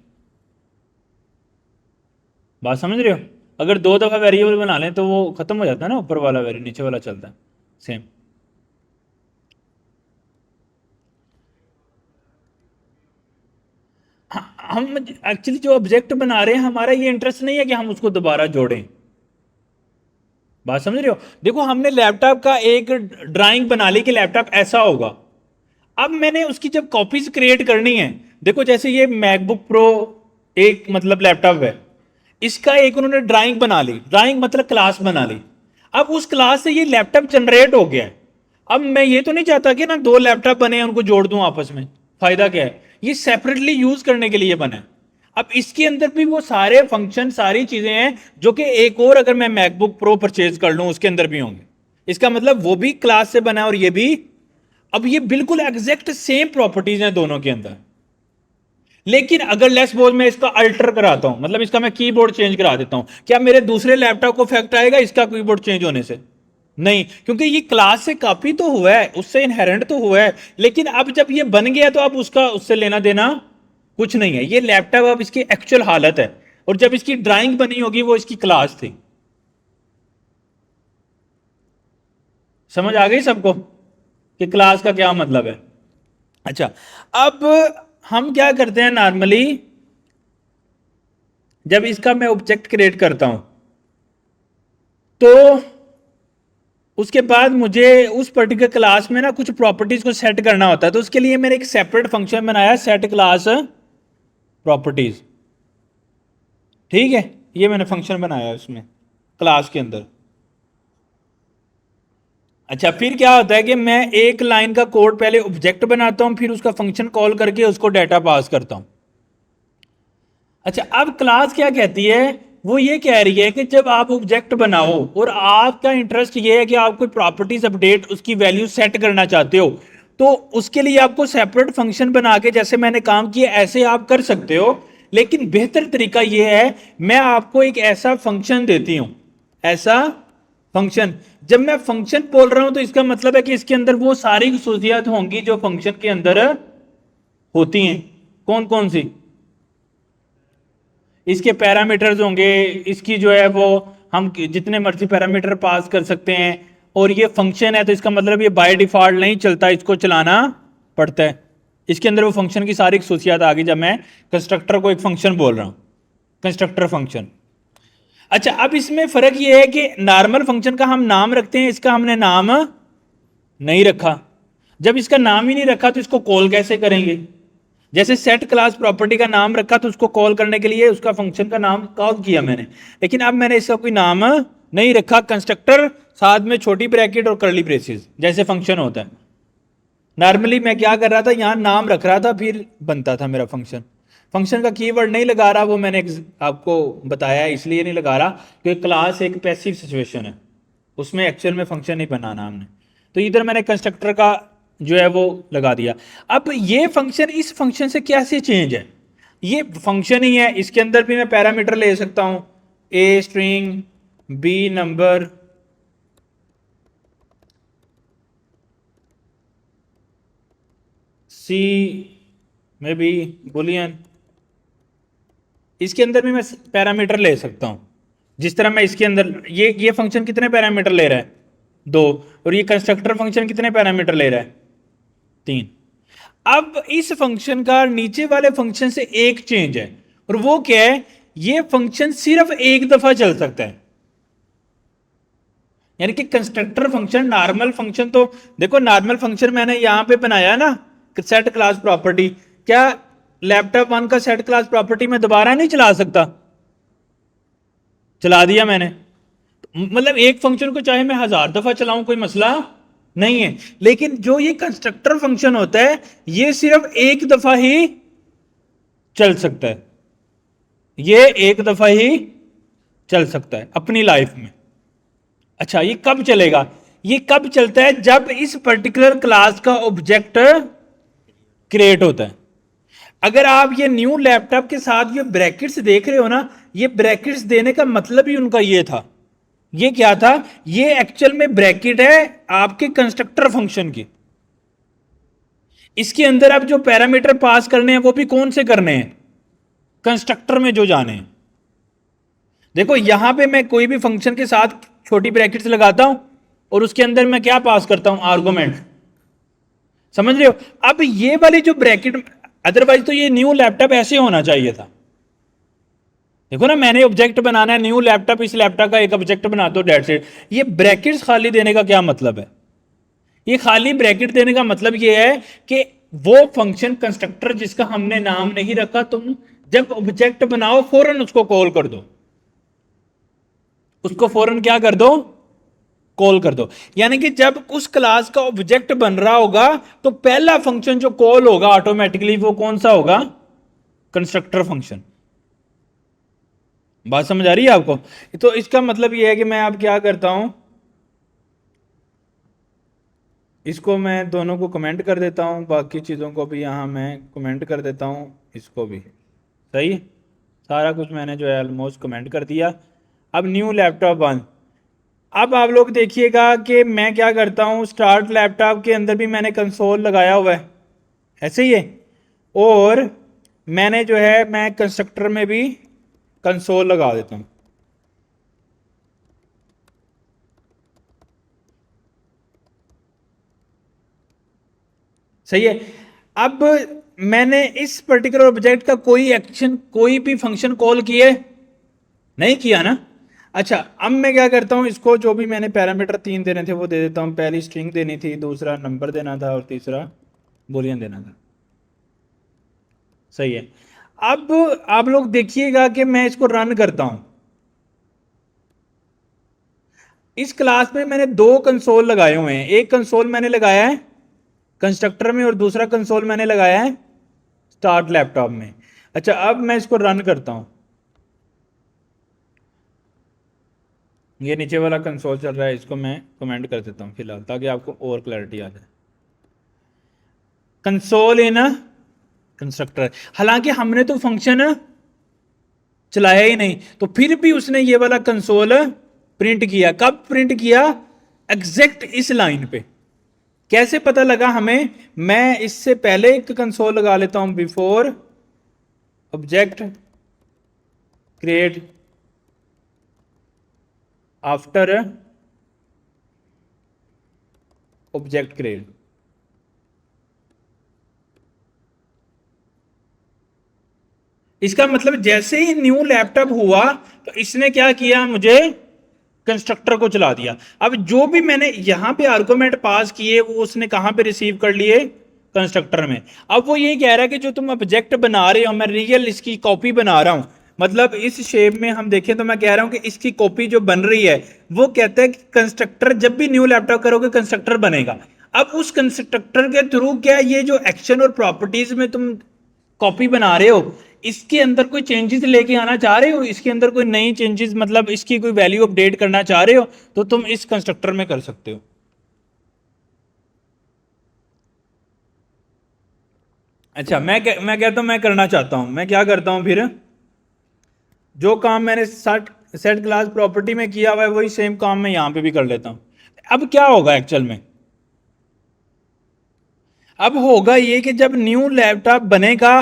बात समझ रहे हो? अगर 2 दफा वेरिएबल बना लें तो वो खत्म हो जाता है ना, ऊपर वाला वेरी नीचे वाला चलता है सेम। हम एक्चुअली जो ऑब्जेक्ट बना रहे हैं, हमारा ये इंटरेस्ट नहीं है कि हम उसको दोबारा जोड़ें। बात समझ रहे हो? देखो, हमने लैपटॉप का एक ड्राइंग बना ली कि लैपटॉप ऐसा होगा। अब मैंने उसकी जब कॉपीज क्रिएट करनी है, देखो जैसे ये मैकबुक प्रो एक मतलब लैपटॉप है, इसका एक उन्होंने ड्राइंग बना ली, ड्राइंग मतलब क्लास बना ली। अब उस क्लास से ये लैपटॉप जनरेट हो गया है। अब मैं ये तो नहीं चाहता कि ना 2 लैपटॉप बने हैं उनको जोड़ दूं आपस में, फायदा क्या है, ये सेपरेटली यूज करने के लिए बना है। अब इसके अंदर भी वो सारे फंक्शन सारी चीजें हैं जो कि एक और अगर मैं मैकबुक प्रो परचेज कर लूं उसके अंदर भी होंगे। इसका मतलब वो भी क्लास से बना है और ये भी। अब ये बिल्कुल एग्जैक्ट सेम प्रॉपर्टीज हैं दोनों के अंदर, लेकिन अगर लेट्स सपोज मैं इसका अल्टर कराता हूं, मतलब इसका मैं कीबोर्ड चेंज करा देता हूं, क्या मेरे दूसरे लैपटॉप को इफेक्ट आएगा इसका कीबोर्ड चेंज होने से? नहीं, क्योंकि ये क्लास से कॉपी तो हुआ है, उससे इनहेरेंट तो हुआ है, लेकिन अब जब ये बन गया तो अब उसका उससे लेना देना कुछ नहीं है। ये लैपटॉप अब इसकी एक्चुअल हालत है, और जब इसकी ड्राइंग बनी होगी वो इसकी क्लास थी। समझ आ गई सबको कि क्लास का क्या मतलब है? अच्छा, अब हम क्या करते हैं नॉर्मली, जब इसका मैं ऑब्जेक्ट क्रिएट करता हूं तो उसके बाद मुझे उस पर्टिकुलर क्लास में ना कुछ प्रॉपर्टीज को सेट करना होता है, तो उसके लिए मैंने एक सेपरेट फंक्शन बनाया, सेट क्लास प्रॉपर्टीज। ठीक है, ये मैंने फंक्शन बनाया है उसमें क्लास के अंदर। अच्छा, फिर क्या होता है कि मैं एक लाइन का कोड पहले ऑब्जेक्ट बनाता हूं, फिर उसका फंक्शन कॉल करके उसको डाटा पास करता हूं। अच्छा, अब क्लास क्या कहती है, वो ये कह रही है कि जब आप ऑब्जेक्ट बनाओ और आपका इंटरेस्ट ये है कि आप कोई प्रॉपर्टीज अपडेट उसकी वैल्यू सेट करना चाहते हो, तो उसके लिए आपको सेपरेट फंक्शन बना के, जैसे मैंने काम किया ऐसे आप कर सकते हो। लेकिन बेहतर तरीका ये है, मैं आपको एक ऐसा फंक्शन देती हूं, ऐसा फंक्शन। जब मैं फंक्शन बोल रहा हूं तो इसका मतलब है कि इसके अंदर वो सारी खसूसियात होंगी जो फंक्शन के अंदर होती हैं। कौन कौन सी? इसके पैरामीटर्स होंगे, इसकी जो है वो हम जितने मर्जी पैरामीटर पास कर सकते हैं, और ये फंक्शन है तो इसका मतलब ये बाय डिफॉल्ट नहीं चलता, इसको चलाना पड़ता है। इसके अंदर वो फंक्शन की सारी खसूसियात आ गई जब मैं कंस्ट्रक्टर को एक फंक्शन बोल रहा हूं, कंस्ट्रक्टर फंक्शन। अच्छा, अब इसमें फर्क ये है कि नॉर्मल फंक्शन का हम नाम रखते हैं, इसका हमने नाम नहीं रखा। जब इसका नाम ही नहीं रखा तो इसको कॉल कैसे करेंगे? जैसे सेट क्लास प्रॉपर्टी का नाम रखा तो उसको कॉल करने के लिए उसका फंक्शन का नाम कॉल किया मैंने, लेकिन अब मैंने इसका कोई नाम नहीं रखा, कंस्ट्रक्टर साथ में छोटी ब्रैकेट और करली ब्रेसेस जैसे फंक्शन होता है। नॉर्मली मैं क्या कर रहा था, यहां नाम रख रहा था फिर बनता था मेरा फंक्शन। फंक्शन का कीवर्ड नहीं लगा रहा, वो मैंने आपको बताया, इसलिए नहीं लगा रहा क्योंकि क्लास एक पैसिव सिचुएशन है, उसमें एक्चुअल में फंक्शन नहीं बनाना हमने। तो इधर मैंने कंस्ट्रक्टर का जो है वो लगा दिया। अब ये फंक्शन इस फंक्शन से कैसे चेंज है? ये फंक्शन ही है, इसके अंदर भी मैं पैरामीटर ले सकता हूं, ए स्ट्रिंग बी नंबर, सी में बी बुलियन। इसके अंदर भी मैं पैरामीटर ले सकता हूं, जिस तरह मैं इसके अंदर ये फंक्शन कितने पैरामीटर ले रहा है, दो, और ये कंस्ट्रक्टर फंक्शन कितने पैरामीटर ले रहा है, तीन। अब इस फंक्शन का नीचे वाले फंक्शन से एक चेंज है, और वो क्या है, ये फंक्शन सिर्फ एक दफा चल सकता है। यानी कि कंस्ट्रक्टर फंक्शन, नॉर्मल फंक्शन तो देखो, नॉर्मल फंक्शन मैंने यहां पे बनाया ना, सेट क्लास प्रॉपर्टी, क्या लैपटॉप वन का सेट क्लास प्रॉपर्टी में दोबारा नहीं चला सकता? चला दिया मैंने। मतलब एक फंक्शन को चाहे मैं 1000 दफा चलाऊं कोई मसला नहीं है, लेकिन जो ये कंस्ट्रक्टर फंक्शन होता है ये सिर्फ एक दफा ही चल सकता है, ये एक दफा ही चल सकता है अपनी लाइफ में। अच्छा, ये कब चलेगा? ये कब चलता है? जब इस पर्टिकुलर क्लास का ऑब्जेक्ट क्रिएट होता है। अगर आप ये न्यू लैपटॉप के साथ ये ब्रैकेट्स देख रहे हो ना, ये ब्रैकेट्स देने का मतलब ही उनका ये था। ये क्या था? ये एक्चुअल में ब्रैकेट है आपके कंस्ट्रक्टर फंक्शन की। इसके अंदर आप जो पैरामीटर पास करने हैं वो भी कौन से करने हैं? कंस्ट्रक्टर में जो जाने हैं। देखो यहां पे मैं कोई भी फंक्शन के साथ छोटी ब्रैकेट्स लगाता हूं और उसके अंदर मैं क्या पास करता हूं? आर्गुमेंट। समझ रहे हो? अब ये वाली जो ब्रैकेट, अदरवाइज तो ये न्यू लैपटॉप ऐसे होना चाहिए था। देखो ना, मैंने ऑब्जेक्ट बनाना है न्यू लैपटॉप, इस लैपटॉप का एक ऑब्जेक्ट बना दो, डेट सेट। ये ब्रैकेट्स खाली देने का क्या मतलब है? ये खाली ब्रैकेट देने का मतलब ये है कि वो फंक्शन कंस्ट्रक्टर जिसका हमने नाम नहीं रखा, तुम जब ऑब्जेक्ट बनाओ फौरन उसको कॉल कर दो, उसको फौरन क्या कर दो? कॉल कर दो। यानी कि जब उस क्लास का ऑब्जेक्ट बन रहा होगा तो पहला फंक्शन जो कॉल होगा ऑटोमेटिकली वो कौन सा होगा? Constructor function. बात समझ आ रही है आपको? तो इसका मतलब ये है कि मैं अब क्या करता हूं, इसको मैं दोनों को कमेंट कर देता हूं, बाकी चीज़ों को भी यहां मैं कमेंट कर देता हूं, इसको भी। सही है? सारा कुछ मैंने जो है ऑलमोस्ट कमेंट कर दिया। अब न्यू लैपटॉप बंद। अब आप लोग देखिएगा कि मैं क्या करता हूं, स्टार्ट लैपटॉप के अंदर भी मैंने कंसोल लगाया हुआ है, ऐसे ही है, और मैंने जो है मैं कंस्ट्रक्टर में भी कंसोल लगा देता हूं। सही है? अब मैंने इस पर्टिकुलर ऑब्जेक्ट का कोई एक्शन, कोई भी फंक्शन कॉल किए नहीं किया ना। अच्छा, अब मैं क्या करता हूं, इसको जो भी मैंने पैरामीटर 3 देने थे वो दे देता हूं। पहली स्ट्रिंग देनी थी, दूसरा नंबर देना था, और तीसरा बुलियन देना था। सही है? अब आप लोग देखिएगा कि मैं इसको रन करता हूं। इस क्लास में मैंने दो कंसोल लगाए हुए हैं, एक कंसोल मैंने लगाया है कंस्ट्रक्टर में और दूसरा कंसोल मैंने लगाया है स्टार्ट लैपटॉप में। अच्छा, अब मैं इसको रन करता हूं। ये नीचे वाला कंसोल चल रहा है, इसको मैं कमेंट कर देता हूं फिलहाल, ताकि आपको और क्लैरिटी आ जाए। कंसोल इन कंस्ट्रक्टर, हालांकि हमने तो फंक्शन चलाया ही नहीं, तो फिर भी उसने ये वाला कंसोल प्रिंट किया। कब प्रिंट किया? एग्जैक्ट इस लाइन पे। कैसे पता लगा हमें? मैं इससे पहले एक कंसोल लगा लेता हूं, before object create, after object create. इसका मतलब जैसे ही न्यू लैपटॉप हुआ तो इसने क्या किया? मुझे कंस्ट्रक्टर को चला दिया। अब जो भी मैंने यहां पे आर्गुमेंट पास किए वो उसने कहां पे रिसीव कर लिए? कंस्ट्रक्टर में। अब वो ये कह रहा है कि जो तुम ऑब्जेक्ट बना रहे हो मैं रियल इसकी कॉपी बना रहा हूं। मतलब इस शेप में हम देखें तो मैं कह रहा हूं कि इसकी कॉपी जो बन रही है, वो कहता है कि कंस्ट्रक्टर जब भी न्यू लैपटॉप करोगे कंस्ट्रक्टर बनेगा। अब उस कंस्ट्रक्टर के थ्रू क्या ये जो एक्शन और प्रॉपर्टीज में तुम कॉपी बना रहे हो, इसके अंदर कोई चेंजेस लेके आना चाह रहे हो, इसके अंदर कोई नई चेंजेस, मतलब इसकी कोई वैल्यू अपडेट करना चाह रहे हो, तो तुम इस कंस्ट्रक्टर में कर सकते हो। अच्छा, मैं कहता हूं मैं करना चाहता हूं, मैं क्या करता हूं फिर, जो काम मैंने सेट क्लास प्रॉपर्टी में किया हुआ है वही सेम काम मैं यहाँ पे भी कर लेता हूँ। अब क्या होगा एक्चुअल में, अब होगा ये कि जब न्यू लैपटॉप बनेगा,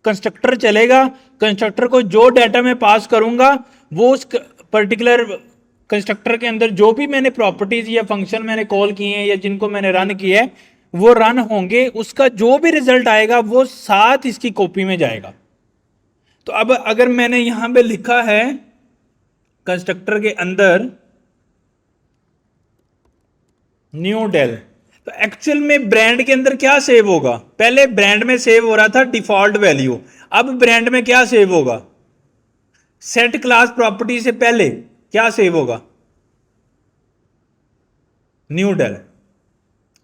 कंस्ट्रक्टर चलेगा, कंस्ट्रक्टर को जो डाटा मैं पास करूंगा वो उस पर्टिकुलर कंस्ट्रक्टर के अंदर जो भी मैंने प्रॉपर्टीज या फंक्शन मैंने कॉल किए हैं या जिनको मैंने रन किया है वो रन होंगे, उसका जो भी रिजल्ट आएगा वो साथ इसकी कॉपी में जाएगा। तो अब अगर मैंने यहां पे लिखा है कंस्ट्रक्टर के अंदर न्यू डेल, तो एक्चुअल में ब्रांड के अंदर क्या सेव होगा, पहले ब्रांड में सेव हो रहा था डिफॉल्ट वैल्यू, अब ब्रांड में क्या सेव होगा, सेट क्लास प्रॉपर्टी से पहले क्या सेव होगा, न्यू डेल।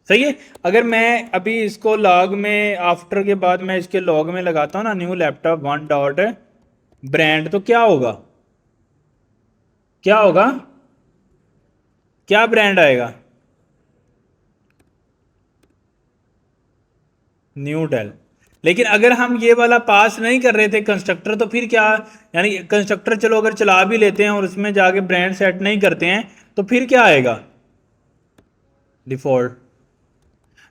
सही है। अगर मैं अभी इसको लॉग में आफ्टर के बाद मैं इसके लॉग में लगाता हूं ना new laptop one dot brand, तो क्या होगा, क्या होगा, क्या ब्रांड आएगा, न्यू डेल। लेकिन अगर हम ये वाला पास नहीं कर रहे थे कंस्ट्रक्टर तो फिर क्या, यानी कंस्ट्रक्टर चलो अगर चला भी लेते हैं और उसमें जाके ब्रांड सेट नहीं करते हैं तो फिर क्या आएगा, डिफॉल्ट।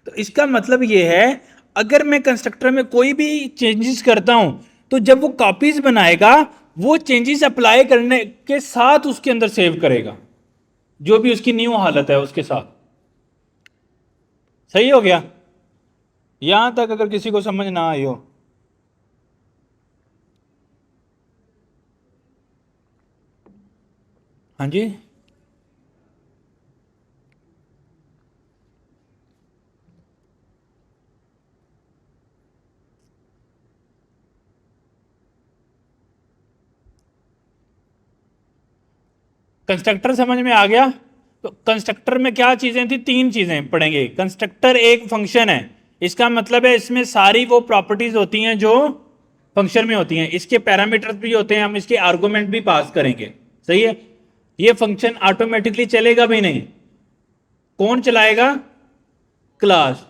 तो इसका मतलब ये है अगर मैं कंस्ट्रक्टर में कोई भी चेंजेस करता हूं तो जब वो कॉपीज बनाएगा वो चेंजेस अप्लाई करने के साथ उसके अंदर सेव करेगा जो भी उसकी न्यू हालत है उसके साथ। सही हो गया, यहां तक अगर किसी को समझ ना आई हो। हाँ जी, कंस्ट्रक्टर समझ में आ गया। तो कंस्ट्रक्टर में क्या चीजें थी, तीन चीजें पढ़ेंगे। कंस्ट्रक्टर एक फंक्शन है, इसका मतलब है इसमें सारी वो प्रॉपर्टीज होती हैं जो फंक्शन में होती हैं, इसके पैरामीटर्स भी होते हैं, हम इसके आर्गुमेंट भी पास करेंगे। सही है। ये फंक्शन ऑटोमेटिकली चलेगा भी नहीं, कौन चलाएगा, क्लास,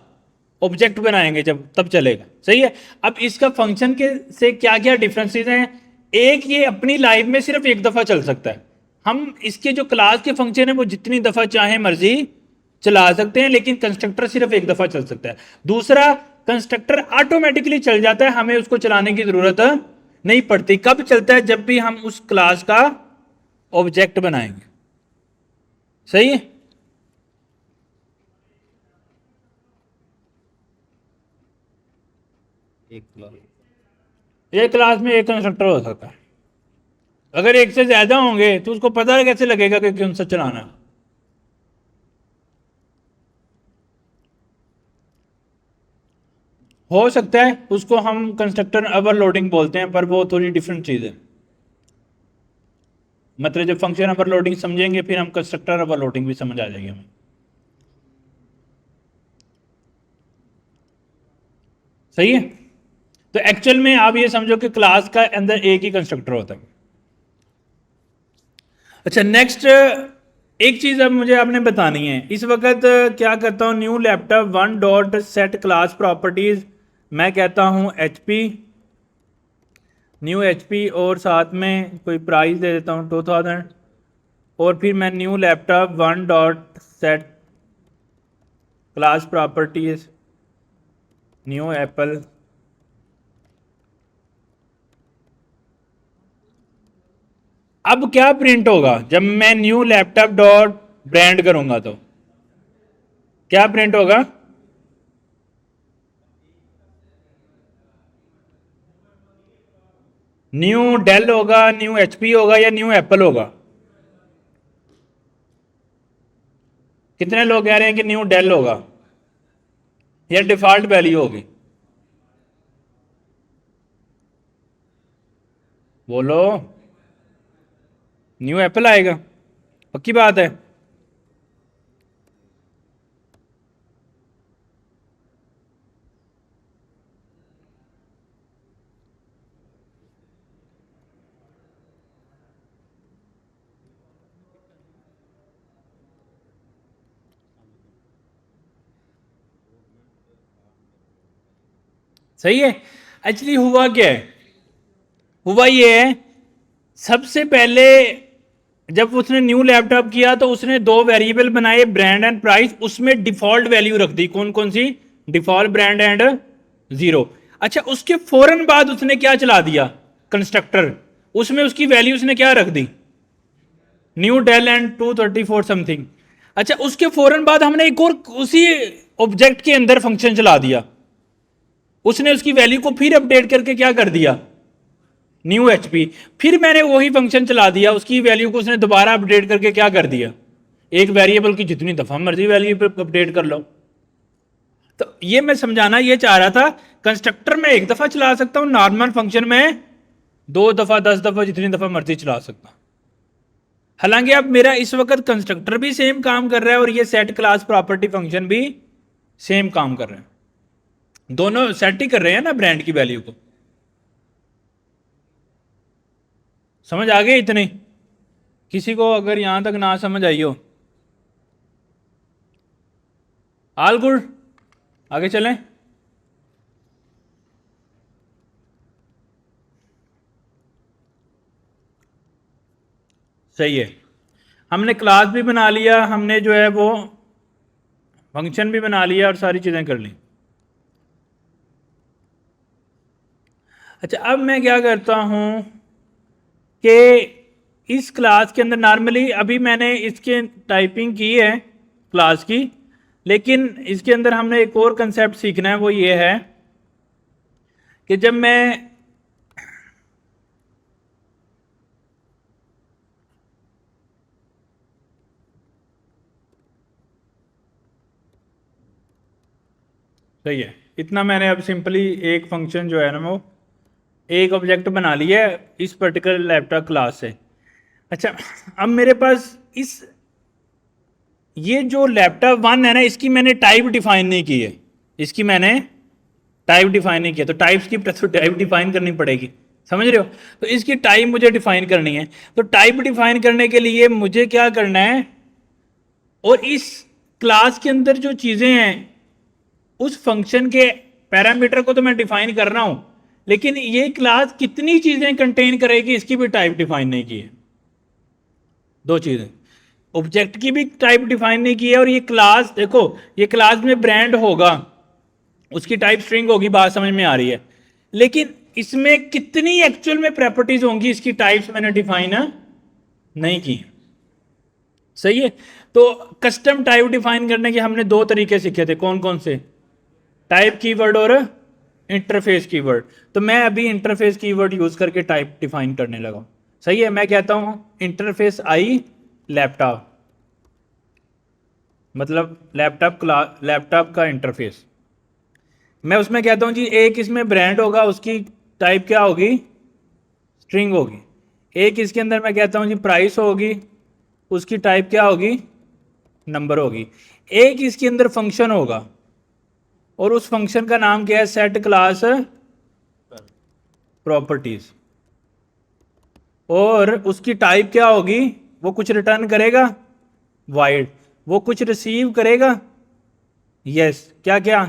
ऑब्जेक्ट बनाएंगे जब तब चलेगा। सही है। अब इसका फंक्शन के से क्या क्या डिफरेंसेस हैं, एक ये अपनी लाइफ में सिर्फ एक दफा चल सकता है, हम इसके जो क्लास के फंक्शन है वो जितनी दफा चाहे मर्जी चला सकते हैं, लेकिन कंस्ट्रक्टर सिर्फ एक दफा चल सकता है। दूसरा, कंस्ट्रक्टर ऑटोमेटिकली चल जाता है, हमें उसको चलाने की जरूरत नहीं पड़ती। कब चलता है, जब भी हम उस क्लास का ऑब्जेक्ट बनाएंगे। सही है। एक क्लास में एक कंस्ट्रक्टर हो सकता है, अगर एक से ज्यादा होंगे तो उसको पता कैसे लगेगा कि कौन सा चलाना है। हो सकता है उसको हम कंस्ट्रक्टर ओवरलोडिंग बोलते हैं, पर वो थोड़ी डिफरेंट चीज है। मतलब जब फंक्शन ओवरलोडिंग समझेंगे फिर हम कंस्ट्रक्टर ओवरलोडिंग भी समझ आ जाएगी हमें। सही है। तो एक्चुअल में आप ये समझो कि क्लास का अंदर एक ही कंस्ट्रक्टर होता है। अच्छा, नेक्स्ट एक चीज अब मुझे आपने बतानी है। इस वक्त क्या करता हूं, new laptop one dot set class properties, मैं कहता हूं एचपी, न्यू एचपी, और साथ में कोई प्राइस दे देता हूं 2000, और फिर मैं new laptop one dot set class properties new Apple. अब क्या प्रिंट होगा जब मैं न्यू लैपटॉप डॉट ब्रांड करूंगा, तो क्या प्रिंट होगा, न्यू डेल होगा, न्यू एचपी होगा या न्यू एप्पल होगा। कितने लोग कह रहे हैं कि न्यू डेल होगा या डिफॉल्ट वैल्यू होगी, बोलो। न्यू एप्पल आएगा, पक्की बात है। सही है। एक्चुअली हुआ क्या है, हुआ ये है सबसे पहले जब उसने न्यू लैपटॉप किया तो उसने दो वेरिएबल बनाए, ब्रांड एंड प्राइस, उसमें डिफॉल्ट वैल्यू रख दी। कौन कौन सी? Default, brand and zero. अच्छा, उसके फौरन बाद उसने क्या चला दिया? कंस्ट्रक्टर। उसमें उसकी वैल्यू उसने क्या रख दी? New Dell and 234 something. अच्छा, उसके फौरन बाद हमने एक और उसी ऑब्जेक्ट के अंदर फंक्शन चला दिया। उसने उसकी वैल्यू को फिर अपडेट करके क्या कर दिया? New HP. फिर मैंने वही फंक्शन चला दिया, उसकी वैल्यू को उसने दोबारा अपडेट करके क्या कर दिया? एक वेरिएबल की जितनी दफा मर्जी वैल्यू पे अपडेट कर लो। तो ये मैं समझाना ये चाह रहा था, कंस्ट्रक्टर में एक दफा चला सकता हूं, नॉर्मल फंक्शन में 2 दफा, 10 दफा, जितनी दफा मर्जी चला सकता हूं। हालांकि अब मेरा इस वक्त कंस्ट्रक्टर भी सेम काम कर रहा है और ये सेट क्लास प्रॉपर्टी फंक्शन भी सेम काम कर रहे हैं, दोनों सेट ही कर रहे हैं ना ब्रांड की वैल्यू को। समझ आ गए इतने? किसी को अगर यहां तक ना समझ आई हो, ऑल गुड, आगे चलें। सही है, हमने क्लास भी बना लिया, हमने जो है वो फंक्शन भी बना लिया और सारी चीज़ें कर ली। अच्छा, अब मैं क्या करता हूं कि इस क्लास के अंदर नॉर्मली अभी मैंने इसके टाइपिंग की है क्लास की, लेकिन इसके अंदर हमने एक और कंसेप्ट सीखना है, वो ये है कि जब मैं सही है, इतना मैंने अब सिंपली एक फंक्शन जो है ना वो एक ऑब्जेक्ट बना लिया है इस पर्टिकुलर लैपटॉप क्लास से। अच्छा, अब मेरे पास इस ये जो लैपटॉप वन है ना, इसकी मैंने टाइप डिफाइन नहीं की है, इसकी मैंने टाइप डिफाइन नहीं किया, तो टाइप्स की तो टाइप डिफाइन करनी पड़ेगी, समझ रहे हो? तो इसकी टाइप मुझे डिफाइन करनी है, तो टाइप डिफाइन करने के लिए मुझे क्या करना है, और इस क्लास के अंदर जो चीज़ें हैं उस फंक्शन के पैरामीटर को तो मैं डिफाइन कर रहा हूं, लेकिन ये क्लास कितनी चीज़ें कंटेन करेगी इसकी भी टाइप डिफाइन नहीं की है। दो चीज़ें, ऑब्जेक्ट की भी टाइप डिफाइन नहीं की है, और ये क्लास देखो, ये क्लास में ब्रांड होगा, उसकी टाइप स्ट्रिंग होगी, बात समझ में आ रही है, लेकिन इसमें कितनी एक्चुअल में प्रॉपर्टीज होंगी इसकी टाइप्स मैंने डिफाइन नहीं की। सही है, तो कस्टम टाइप डिफाइन करने के हमने दो तरीके सीखे थे, कौन कौन से? टाइप कीवर्ड और इंटरफेस कीवर्ड। तो मैं अभी इंटरफेस कीवर्ड यूज करके टाइप डिफाइन करने लगा। सही है, मैं कहता हूं इंटरफेस आई लैपटॉप, मतलब लैपटॉप का इंटरफेस। मैं उसमें कहता हूं जी एक इसमें ब्रांड होगा, उसकी टाइप क्या होगी? स्ट्रिंग होगी। एक इसके अंदर मैं कहता हूं जी प्राइस होगी, उसकी टाइप क्या होगी? नंबर होगी। एक इसके अंदर फंक्शन होगा और उस फंक्शन का नाम क्या है? Set class properties. और उसकी टाइप क्या होगी? वो कुछ रिटर्न करेगा, वाइड। वो कुछ रिसीव करेगा, यस। क्या क्या?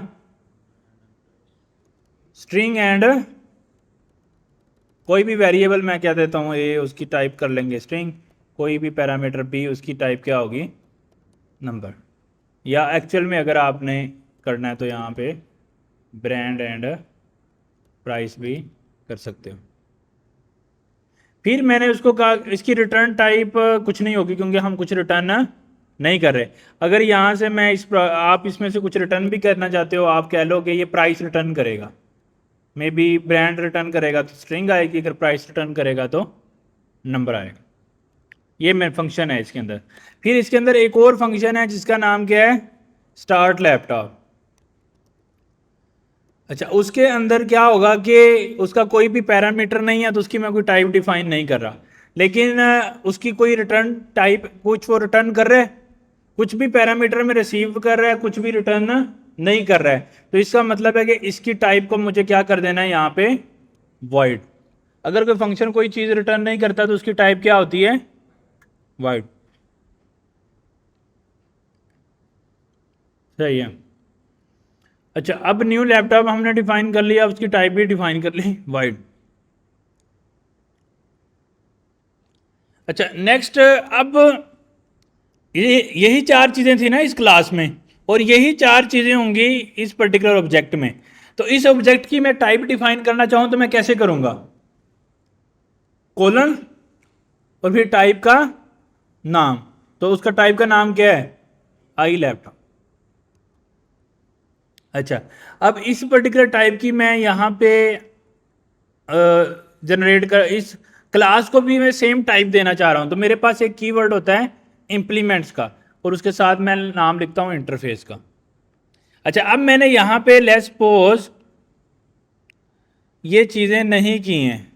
स्ट्रिंग एंड कोई भी वेरिएबल मैं क्या देता हूं ए, उसकी टाइप कर लेंगे स्ट्रिंग, कोई भी पैरामीटर बी, उसकी टाइप क्या होगी? नंबर। या एक्चुअल में अगर आपने करना है तो यहाँ पे ब्रांड एंड प्राइस भी कर सकते हो। फिर मैंने उसको कहा इसकी रिटर्न टाइप कुछ नहीं होगी, क्योंकि हम कुछ रिटर्न नहीं कर रहे। अगर यहाँ से मैं आप इसमें से कुछ रिटर्न भी करना चाहते हो, आप कह लो कि ये प्राइस रिटर्न करेगा, मे बी ब्रांड रिटर्न करेगा तो स्ट्रिंग आएगी, अगर प्राइस रिटर्न करेगा तो नंबर आएगा। ये मेन फंक्शन है इसके अंदर। फिर इसके अंदर एक और फंक्शन है जिसका नाम क्या है? Start laptop. अच्छा, उसके अंदर क्या होगा कि उसका कोई भी पैरामीटर नहीं है, तो उसकी मैं कोई टाइप डिफाइन नहीं कर रहा, लेकिन उसकी कोई रिटर्न टाइप, कुछ वो रिटर्न कर रहा है, कुछ भी पैरामीटर में रिसीव कर रहा है, कुछ भी रिटर्न नहीं कर रहा है। तो इसका मतलब है कि इसकी टाइप को मुझे क्या कर देना है यहाँ पे? वॉइड। अगर कोई फंक्शन कोई चीज़ रिटर्न नहीं करता तो उसकी टाइप क्या होती है? वॉइड। सही है। अच्छा, अब न्यू लैपटॉप हमने डिफाइन कर लिया, उसकी टाइप भी डिफाइन कर ली, वाइड। अच्छा नेक्स्ट, अब यही चार चीज़ें थी ना इस क्लास में, और यही चार चीज़ें होंगी इस पर्टिकुलर ऑब्जेक्ट में। तो इस ऑब्जेक्ट की मैं टाइप डिफाइन करना चाहूँ तो मैं कैसे करूँगा? कोलन और फिर टाइप का नाम। तो उसका टाइप का नाम क्या है? आई लैपटॉप। अच्छा, अब इस पर्टिकुलर टाइप की मैं यहाँ पे जनरेट कर, इस क्लास को भी मैं सेम टाइप देना चाह रहा हूँ, तो मेरे पास एक कीवर्ड होता है इम्प्लीमेंट्स का, और उसके साथ मैं नाम लिखता हूँ इंटरफेस का। अच्छा, अब मैंने यहाँ पे लेट्स सपोज ये चीज़ें नहीं की हैं,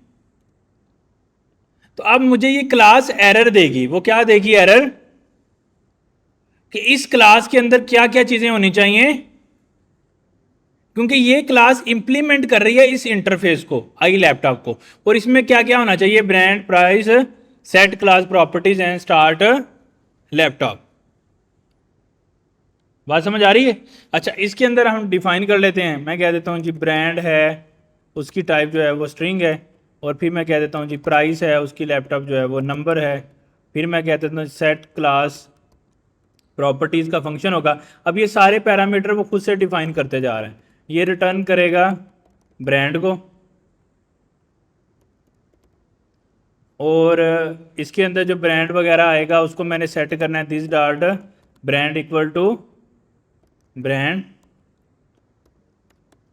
तो अब मुझे ये क्लास एरर देगी। वो क्या देगी एरर? कि इस क्लास के अंदर क्या क्या चीज़ें होनी चाहिए, क्योंकि ये क्लास इंप्लीमेंट कर रही है इस इंटरफेस को, आई लैपटॉप को। और इसमें क्या क्या होना चाहिए? Brand, price, set class properties and start laptop. बात समझ आ रही है? अच्छा, इसके अंदर हम डिफाइन कर लेते हैं। मैं कह देता हूँ जी ब्रांड है, उसकी टाइप जो है वो स्ट्रिंग है, और फिर मैं कह देता हूँ जी प्राइस है, उसकी लैपटॉप जो है वो नंबर है। फिर मैं कह देता हूँ सेट क्लास प्रॉपर्टीज़ का फंक्शन होगा। अब ये सारे पैरामीटर वो खुद से डिफाइन करते जा रहे हैं। ये रिटर्न करेगा ब्रांड को, और इसके अंदर जो ब्रांड वगैरह आएगा उसको मैंने सेट करना है this dot brand equal to brand,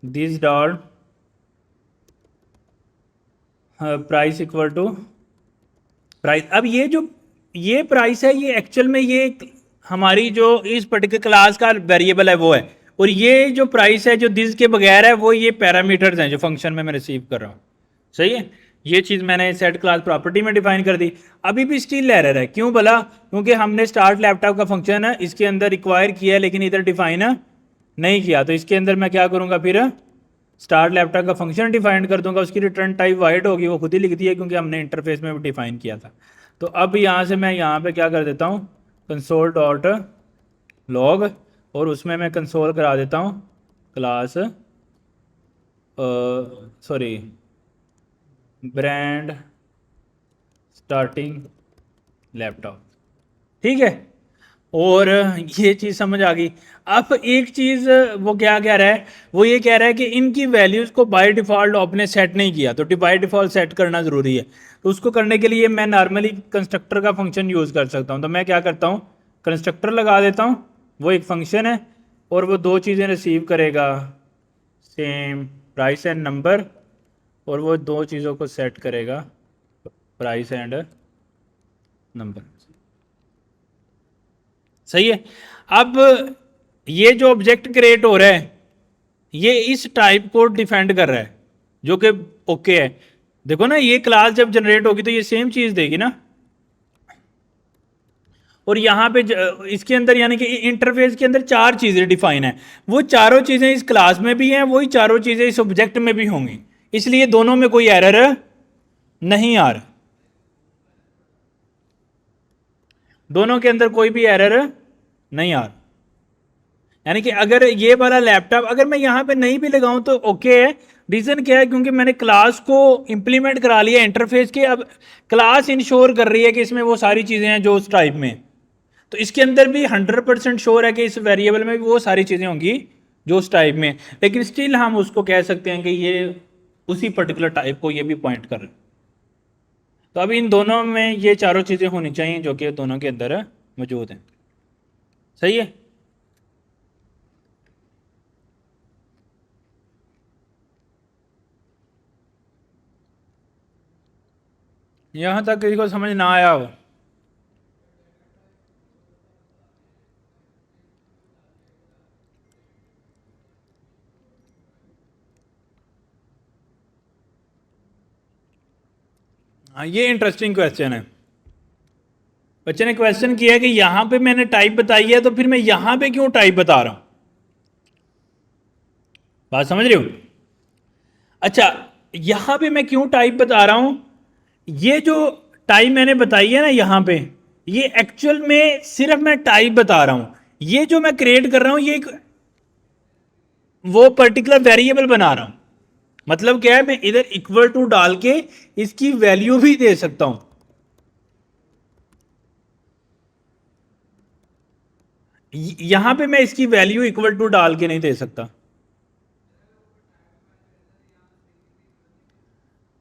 this dot price equal to price. अब ये जो ये प्राइस है, ये एक्चुअल में ये हमारी जो इस पर्टिकुलर क्लास का वेरिएबल है वो है, और ये जो प्राइस है जो दिस के बगैर है वो ये पैरामीटर्स हैं जो फंक्शन में मैं रिसीव कर रहा हूँ। सही है, ये चीज़ मैंने सेट क्लास प्रॉपर्टी में डिफाइन कर दी। अभी भी स्टिल एरर है, क्यों भला? क्योंकि हमने स्टार्ट लैपटॉप का फंक्शन है इसके अंदर रिक्वायर किया है, लेकिन इधर डिफाइन नहीं किया। तो इसके अंदर मैं क्या करूँगा? फिर स्टार्ट लैपटॉप का फंक्शन डिफाइन कर दूंगा, उसकी रिटर्न टाइप वाइड होगी, वो खुद ही लिखती है क्योंकि हमने इंटरफेस में डिफाइन किया था। तो अब यहाँ से मैं यहाँ पे क्या कर देता हूँ, कंसोल डॉट लॉग, और उसमें मैं कंसोल करा देता हूँ class sorry brand starting laptop. ठीक है, और ये चीज़ समझ आ गई। अब एक चीज़ वो क्या कह रहा है, वो ये कह रहा है कि इनकी वैल्यूज़ को बाय डिफ़ॉल्ट आपने सेट नहीं किया, तो बाय डिफ़ॉल्ट सेट करना ज़रूरी है। तो उसको करने के लिए मैं नॉर्मली कंस्ट्रक्टर का फंक्शन यूज़ कर सकता हूँ। तो मैं क्या करता हूँ, कंस्ट्रक्टर लगा देता हूँ, वो एक फंक्शन है और वो दो चीज़ें रिसीव करेगा, सेम प्राइस एंड नंबर, और वो दो चीज़ों को सेट करेगा, प्राइस एंड नंबर। सही है। अब ये जो ऑब्जेक्ट क्रिएट हो रहा है ये इस टाइप को डिफेंड कर रहा है, जो कि ओके है। देखो ना, ये क्लास जब जनरेट होगी तो ये सेम चीज देगी ना, और यहाँ पे इसके अंदर यानी कि इंटरफेस के अंदर चार चीजें डिफाइन है, वो चारों चीजें इस क्लास में भी हैं, वही चारों चीजें इस ऑब्जेक्ट में भी होंगी, इसलिए दोनों में कोई एरर नहीं आ रहा, दोनों के अंदर कोई भी एरर नहीं आ रहा। यानी कि अगर ये वाला लैपटॉप अगर मैं यहाँ पे नहीं भी लगाऊं तो ओके है। रीज़न क्या है? क्योंकि मैंने क्लास को इंप्लीमेंट करा लिया इंटरफेस के। अब क्लास इंश्योर कर रही है कि इसमें वो सारी चीज़ें हैं जो उस टाइप में, तो इसके अंदर भी 100% श्योर है कि इस वेरिएबल में भी वो सारी चीज़ें होंगी जो उस टाइप में, लेकिन स्टिल हम उसको कह सकते हैं कि ये उसी पर्टिकुलर टाइप को ये भी पॉइंट कर रहे हैं। तो अब इन दोनों में ये चारों चीज़ें होनी चाहिए जो कि दोनों के अंदर मौजूद हैं। सही है। यहाँ तक किसी को समझ ना आया हो? हाँ, ये इंटरेस्टिंग क्वेश्चन है। बच्चे ने क्वेश्चन किया कि यहां पे मैंने टाइप बताई है तो फिर मैं यहां पे क्यों टाइप बता रहा हूं? बात समझ रहे हो? अच्छा, यहां पे मैं क्यों टाइप बता रहा हूं? ये जो टाइप मैंने बताई है ना यहां पे, ये एक्चुअल में सिर्फ मैं टाइप बता रहा हूं। ये जो मैं क्रिएट कर रहा हूं ये एक वो पर्टिकुलर वेरिएबल बना रहा हूं। मतलब क्या है, मैं इधर इक्वल टू डाल के इसकी वैल्यू भी दे सकता हूं। यहां पे मैं इसकी वैल्यू इक्वल टू डाल के नहीं दे सकता।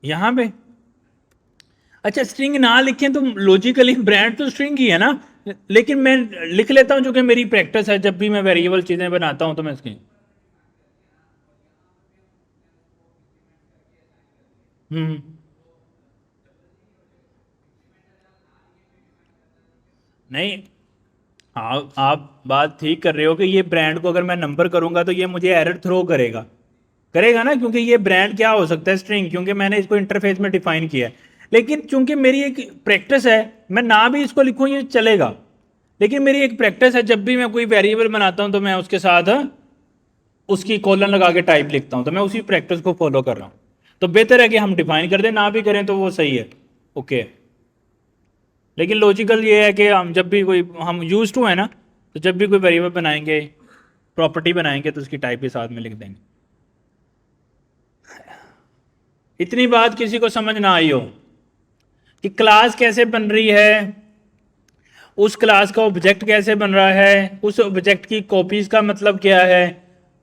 यहां पे अच्छा स्ट्रिंग ना लिखें तो लॉजिकली ब्रांड तो स्ट्रिंग ही है ना, लेकिन मैं लिख लेता हूं क्योंकि मेरी प्रैक्टिस है, जब भी मैं वेरिएबल चीजें बनाता हूं तो मैं इसकी हम्म। नहीं, आप बात ठीक कर रहे हो कि ये ब्रांड को अगर मैं नंबर करूंगा तो ये मुझे एरर थ्रो करेगा, करेगा ना, क्योंकि ये ब्रांड क्या हो सकता है, स्ट्रिंग, क्योंकि मैंने इसको इंटरफेस में डिफाइन किया है। लेकिन चूंकि मेरी एक प्रैक्टिस है, मैं ना भी इसको लिखूं ये चलेगा, लेकिन मेरी एक प्रैक्टिस है, जब भी मैं कोई वेरिएबल बनाता हूं तो मैं उसके साथ उसकी कॉलन लगा के टाइप लिखता हूं, तो मैं उसी प्रैक्टिस को फॉलो कर रहा हूं। तो बेहतर है कि हम डिफाइन कर दें, ना भी करें तो वो सही है, ओके। लेकिन लॉजिकल ये है कि हम जब भी कोई हम यूज टू है ना, तो जब भी कोई वेरिएबल बनाएंगे, प्रॉपर्टी बनाएंगे, तो उसकी टाइप के साथ में लिख देंगे। इतनी बात किसी को समझ ना आई हो कि क्लास कैसे बन रही है, उस क्लास का ऑब्जेक्ट कैसे बन रहा है, उस ऑब्जेक्ट की कॉपीज का मतलब क्या है,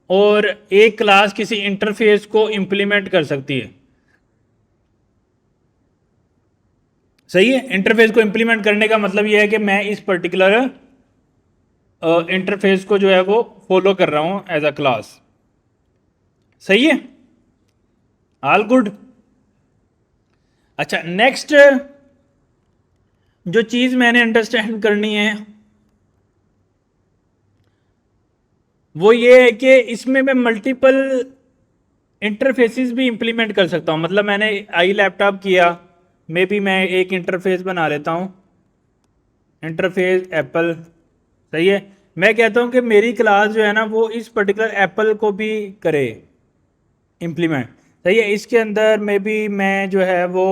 और एक क्लास किसी इंटरफेस को इंप्लीमेंट कर सकती है। सही है, इंटरफेस को इंप्लीमेंट करने का मतलब यह है कि मैं इस पर्टिकुलर इंटरफेस को जो है वो फॉलो कर रहा हूं एज अ क्लास। सही है, ऑल गुड। अच्छा, नेक्स्ट जो चीज मैंने अंडरस्टैंड करनी है वो ये है कि इसमें मैं मल्टीपल इंटरफेसेस भी इंप्लीमेंट कर सकता हूं। मतलब मैंने आई लैपटॉप किया, मे बी मैं एक इंटरफेस बना लेता हूं, इंटरफेस एप्पल। सही है, मैं कहता हूं कि मेरी क्लास जो है ना वो इस पर्टिकुलर एप्पल को भी करे इंप्लीमेंट। सही है, इसके अंदर मे बी मैं जो है वो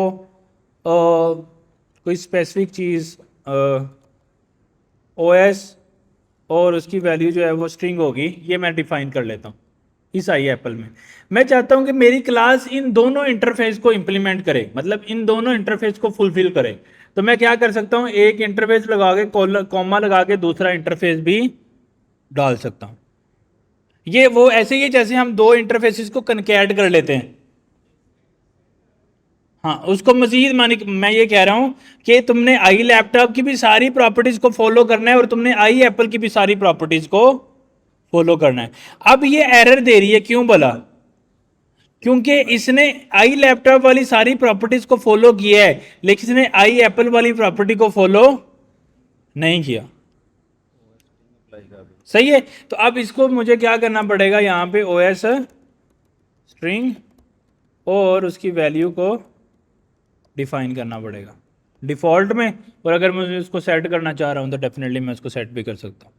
कोई स्पेसिफिक चीज़ ओएस और उसकी वैल्यू जो है वो स्ट्रिंग होगी, ये मैं डिफाइन कर लेता हूँ इस आई एप्पल में। मैं चाहता हूँ कि मेरी क्लास इन दोनों इंटरफेस को इंप्लीमेंट करे, मतलब इन दोनों इंटरफेस को फुलफिल करे। तो मैं क्या कर सकता हूँ, एक इंटरफेस लगा के कॉमा लगा के दूसरा इंटरफेस भी डाल सकता हूँ। ये वो ऐसे ही है जैसे हम दो इंटरफेसेस को कनकैट कर लेते हैं। हाँ, उसको मजीद मानी, मैं ये कह रहा हूं कि तुमने आई लैपटॉप की भी सारी प्रॉपर्टीज को फॉलो करना है और तुमने आई एप्पल की भी सारी प्रॉपर्टीज को फॉलो करना है। अब ये एरर दे रही है, क्यों बोला? क्योंकि इसने आई लैपटॉप वाली सारी प्रॉपर्टीज को फॉलो किया है, लेकिन इसने आई एप्पल वाली प्रॉपर्टी को फॉलो नहीं किया। सही है, तो अब इसको मुझे क्या करना पड़ेगा, यहां पे ओएस स्ट्रिंग और उसकी वैल्यू को डिफाइन करना पड़ेगा डिफॉल्ट में, और अगर मैं उसको सेट करना चाह रहा हूं तो डेफिनेटली मैं उसको सेट भी कर सकता हूं।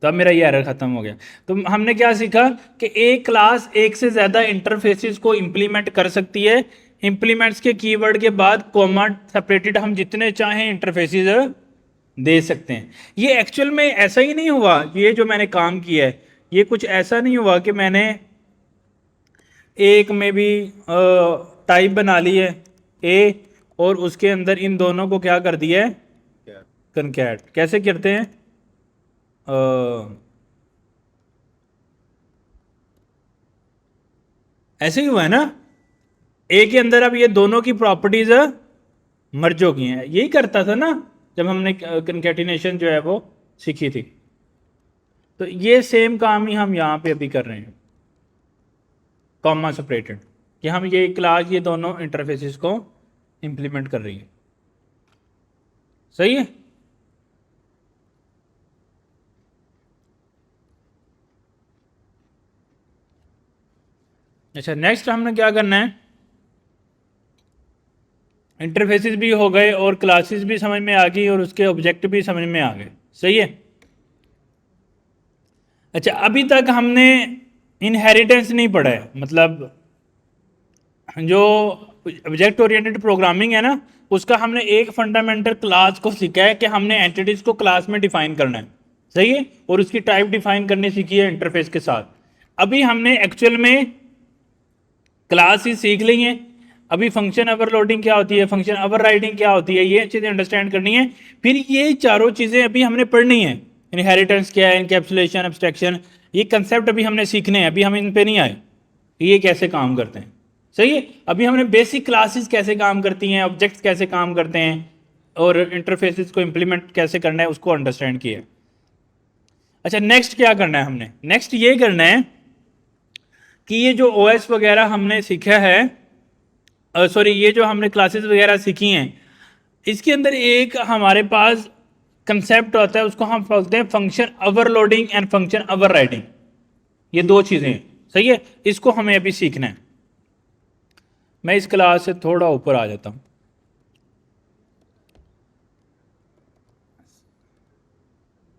तो अब मेरा ये एरर खत्म हो गया। तो हमने क्या सीखा कि एक क्लास एक से ज़्यादा इंटरफेसेस को इंप्लीमेंट कर सकती है। इंप्लीमेंट्स के कीवर्ड के बाद कॉमा सेपरेटेड हम जितने चाहें इंटरफेसेस दे सकते हैं। ये एक्चुअल में ऐसा ही नहीं हुआ, ये जो मैंने काम किया है ये कुछ ऐसा नहीं हुआ कि मैंने एक में भी टाइप बना ली है ए और उसके अंदर इन दोनों को क्या कर दिया है, कनकैट। कैसे करते हैं, ऐसे ही हुआ है ना, ए के अंदर अब ये दोनों की प्रॉपर्टीज मर्ज हो गई हैं। यही करता था ना जब हमने कनकैटिनेशन जो है वो सीखी थी। तो ये सेम काम ही हम यहां पे अभी कर रहे हैं, कॉमा सेपरेटेड, कि हम ये क्लास ये दोनों इंटरफेसेस को इंप्लीमेंट कर रही है। सही है, अच्छा नेक्स्ट हमने क्या करना है, इंटरफेसेस भी हो गए और क्लासेस भी समझ में आ गई और उसके ऑब्जेक्ट भी समझ में आ गए। सही है, अच्छा अभी तक हमने इनहेरिटेंस नहीं पढ़ा है, मतलब जो ऑब्जेक्ट ओरिएंटेड प्रोग्रामिंग है ना उसका हमने एक फंडामेंटल क्लास को सीखा है कि हमने एंटिटीज को क्लास में डिफाइन करना है। सही है, और उसकी टाइप डिफाइन करनी सीखी है इंटरफेस के साथ। अभी हमने एक्चुअल में क्लास ही सीख ली है। अभी फंक्शन ओवरलोडिंग क्या होती है, फंक्शन ओवरराइडिंग क्या होती है, ये चीज़ें अंडरस्टैंड करनी है। फिर ये चारों चीज़ें अभी हमने पढ़नी है, इनहेरिटेंस क्या है, इनकैप्सुलेशन, एब्स्ट्रैक्शन, ये कंसेप्ट अभी हमने सीखने हैं, अभी हम इन पे नहीं आए कि ये कैसे काम करते हैं। सही है, अभी हमने बेसिक क्लासेस कैसे काम करती हैं, ऑब्जेक्ट्स कैसे काम करते हैं और इंटरफेसेस को इम्प्लीमेंट कैसे करना है उसको अंडरस्टैंड किया। अच्छा, नेक्स्ट क्या करना है हमने? नेक्स्ट ये करना है कि ये जो ओएस वगैरह हमने सीखा है, सॉरी ये जो हमने क्लासेस वगैरह सीखी हैं, इसके अंदर एक हमारे पास कंसेप्ट होता है, उसको हम बोलते हैं function overloading and function overriding. ये दो चीज़ें हैं, सही है, इसको हमें अभी सीखना है। मैं इस क्लास से थोड़ा ऊपर आ जाता हूँ।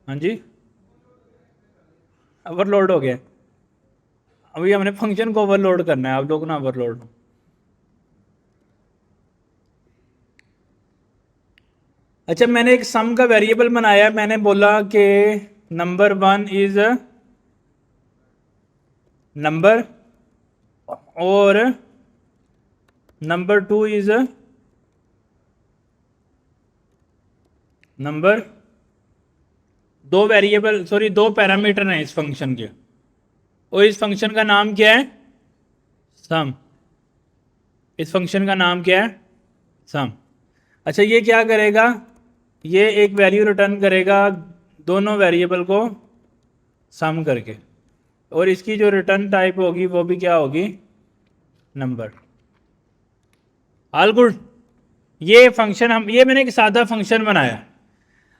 हाँ जी, ओवरलोड हो गया। अभी हमने फंक्शन को ओवरलोड करना है, आप लोग ना ओवरलोड हो। अच्छा, मैंने एक सम का वेरिएबल बनाया, मैंने बोला कि नंबर 1 इज नंबर और नंबर 2 इज नंबर। दो वेरिएबल, सॉरी दो पैरामीटर हैं इस फंक्शन के, और इस फंक्शन का नाम क्या है? सम। इस फंक्शन का नाम क्या है? सम। अच्छा, ये क्या करेगा? ये एक वैल्यू रिटर्न करेगा दोनों वेरिएबल को सम करके, और इसकी जो रिटर्न टाइप होगी वो भी क्या होगी? नंबर। All good. ये फंक्शन ये मैंने एक सादा फंक्शन बनाया।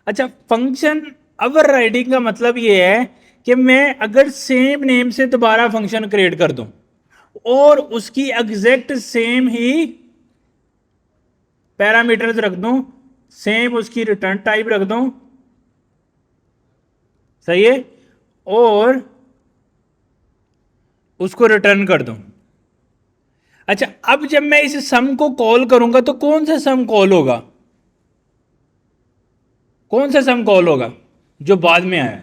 अच्छा, फंक्शन ओवरराइडिंग का मतलब ये है कि मैं अगर सेम नेम से दोबारा फंक्शन क्रिएट कर दूं और उसकी एग्जैक्ट सेम ही पैरामीटर्स रख दूं, सेम उसकी रिटर्न टाइप रख दूं, सही है, और उसको रिटर्न कर दूं। अच्छा, अब जब मैं इस सम को कॉल करूंगा तो कौन सा सम कॉल होगा? कौन सा सम कॉल होगा? जो बाद में आया,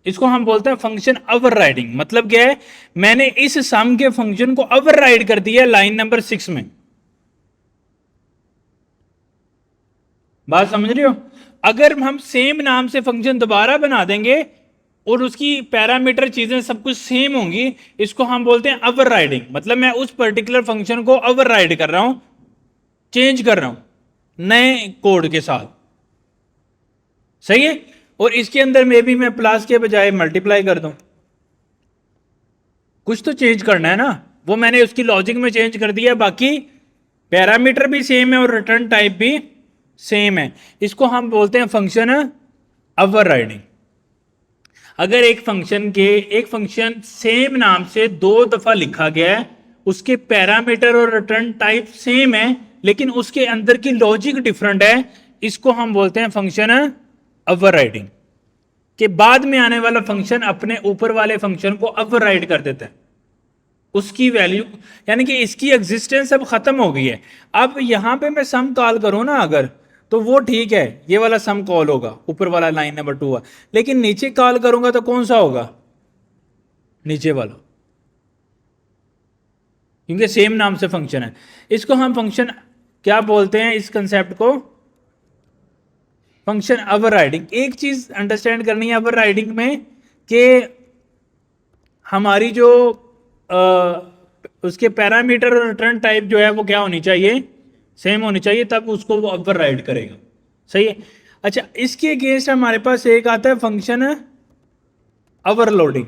इसको हम बोलते हैं फंक्शन ओवरराइडिंग। मतलब क्या है? मैंने इस सम के फंक्शन को ओवरराइड कर दिया लाइन नंबर 6 में। बात समझ रहे हो? अगर हम सेम नाम से फंक्शन दोबारा बना देंगे और उसकी पैरामीटर चीजें सब कुछ सेम होंगी, इसको हम बोलते हैं ओवरराइडिंग। मतलब मैं उस पर्टिकुलर फंक्शन को ओवरराइड कर रहा हूं, चेंज कर रहा हूं नए कोड के साथ, सही है। और इसके अंदर में भी मैं प्लस के बजाय मल्टीप्लाई कर दूं, कुछ तो चेंज करना है ना, वो मैंने उसकी लॉजिक में चेंज कर दिया, बाकी पैरामीटर भी सेम है और रिटर्न टाइप भी सेम है। इसको हम बोलते हैं फंक्शन ओवरराइडिंग। अगर एक फंक्शन सेम नाम से दो दफा लिखा गया है, उसके पैरामीटर और रिटर्न टाइप सेम है, लेकिन उसके अंदर की लॉजिक डिफरेंट है, इसको हम बोलते हैं फंक्शन ओवरराइडिंग। के बाद में आने वाला फंक्शन अपने ऊपर वाले फंक्शन को ओवरराइड कर देता है, उसकी वैल्यू, यानी कि इसकी एग्जिस्टेंस अब खत्म हो गई है। अब यहां पे मैं सम कॉल करूं ना अगर, तो वो ठीक है, ये वाला सम कॉल होगा, ऊपर वाला लाइन नंबर 2 है, लेकिन नीचे कॉल करूंगा तो कौन सा होगा? नीचे वाला, क्योंकि सेम नाम से फंक्शन है। इसको हम फंक्शन क्या बोलते हैं? इस कंसेप्ट को फंक्शन ओवरराइडिंग। एक चीज अंडरस्टैंड करनी है ओवरराइडिंग में कि हमारी जो उसके पैरामीटर और रिटर्न टाइप जो है वो क्या होनी चाहिए? सेम होनी चाहिए, तब उसको वो ओवरराइड करेगा, सही है। अच्छा, इसके अगेंस्ट हमारे पास एक आता है फंक्शन ओवरलोडिंग।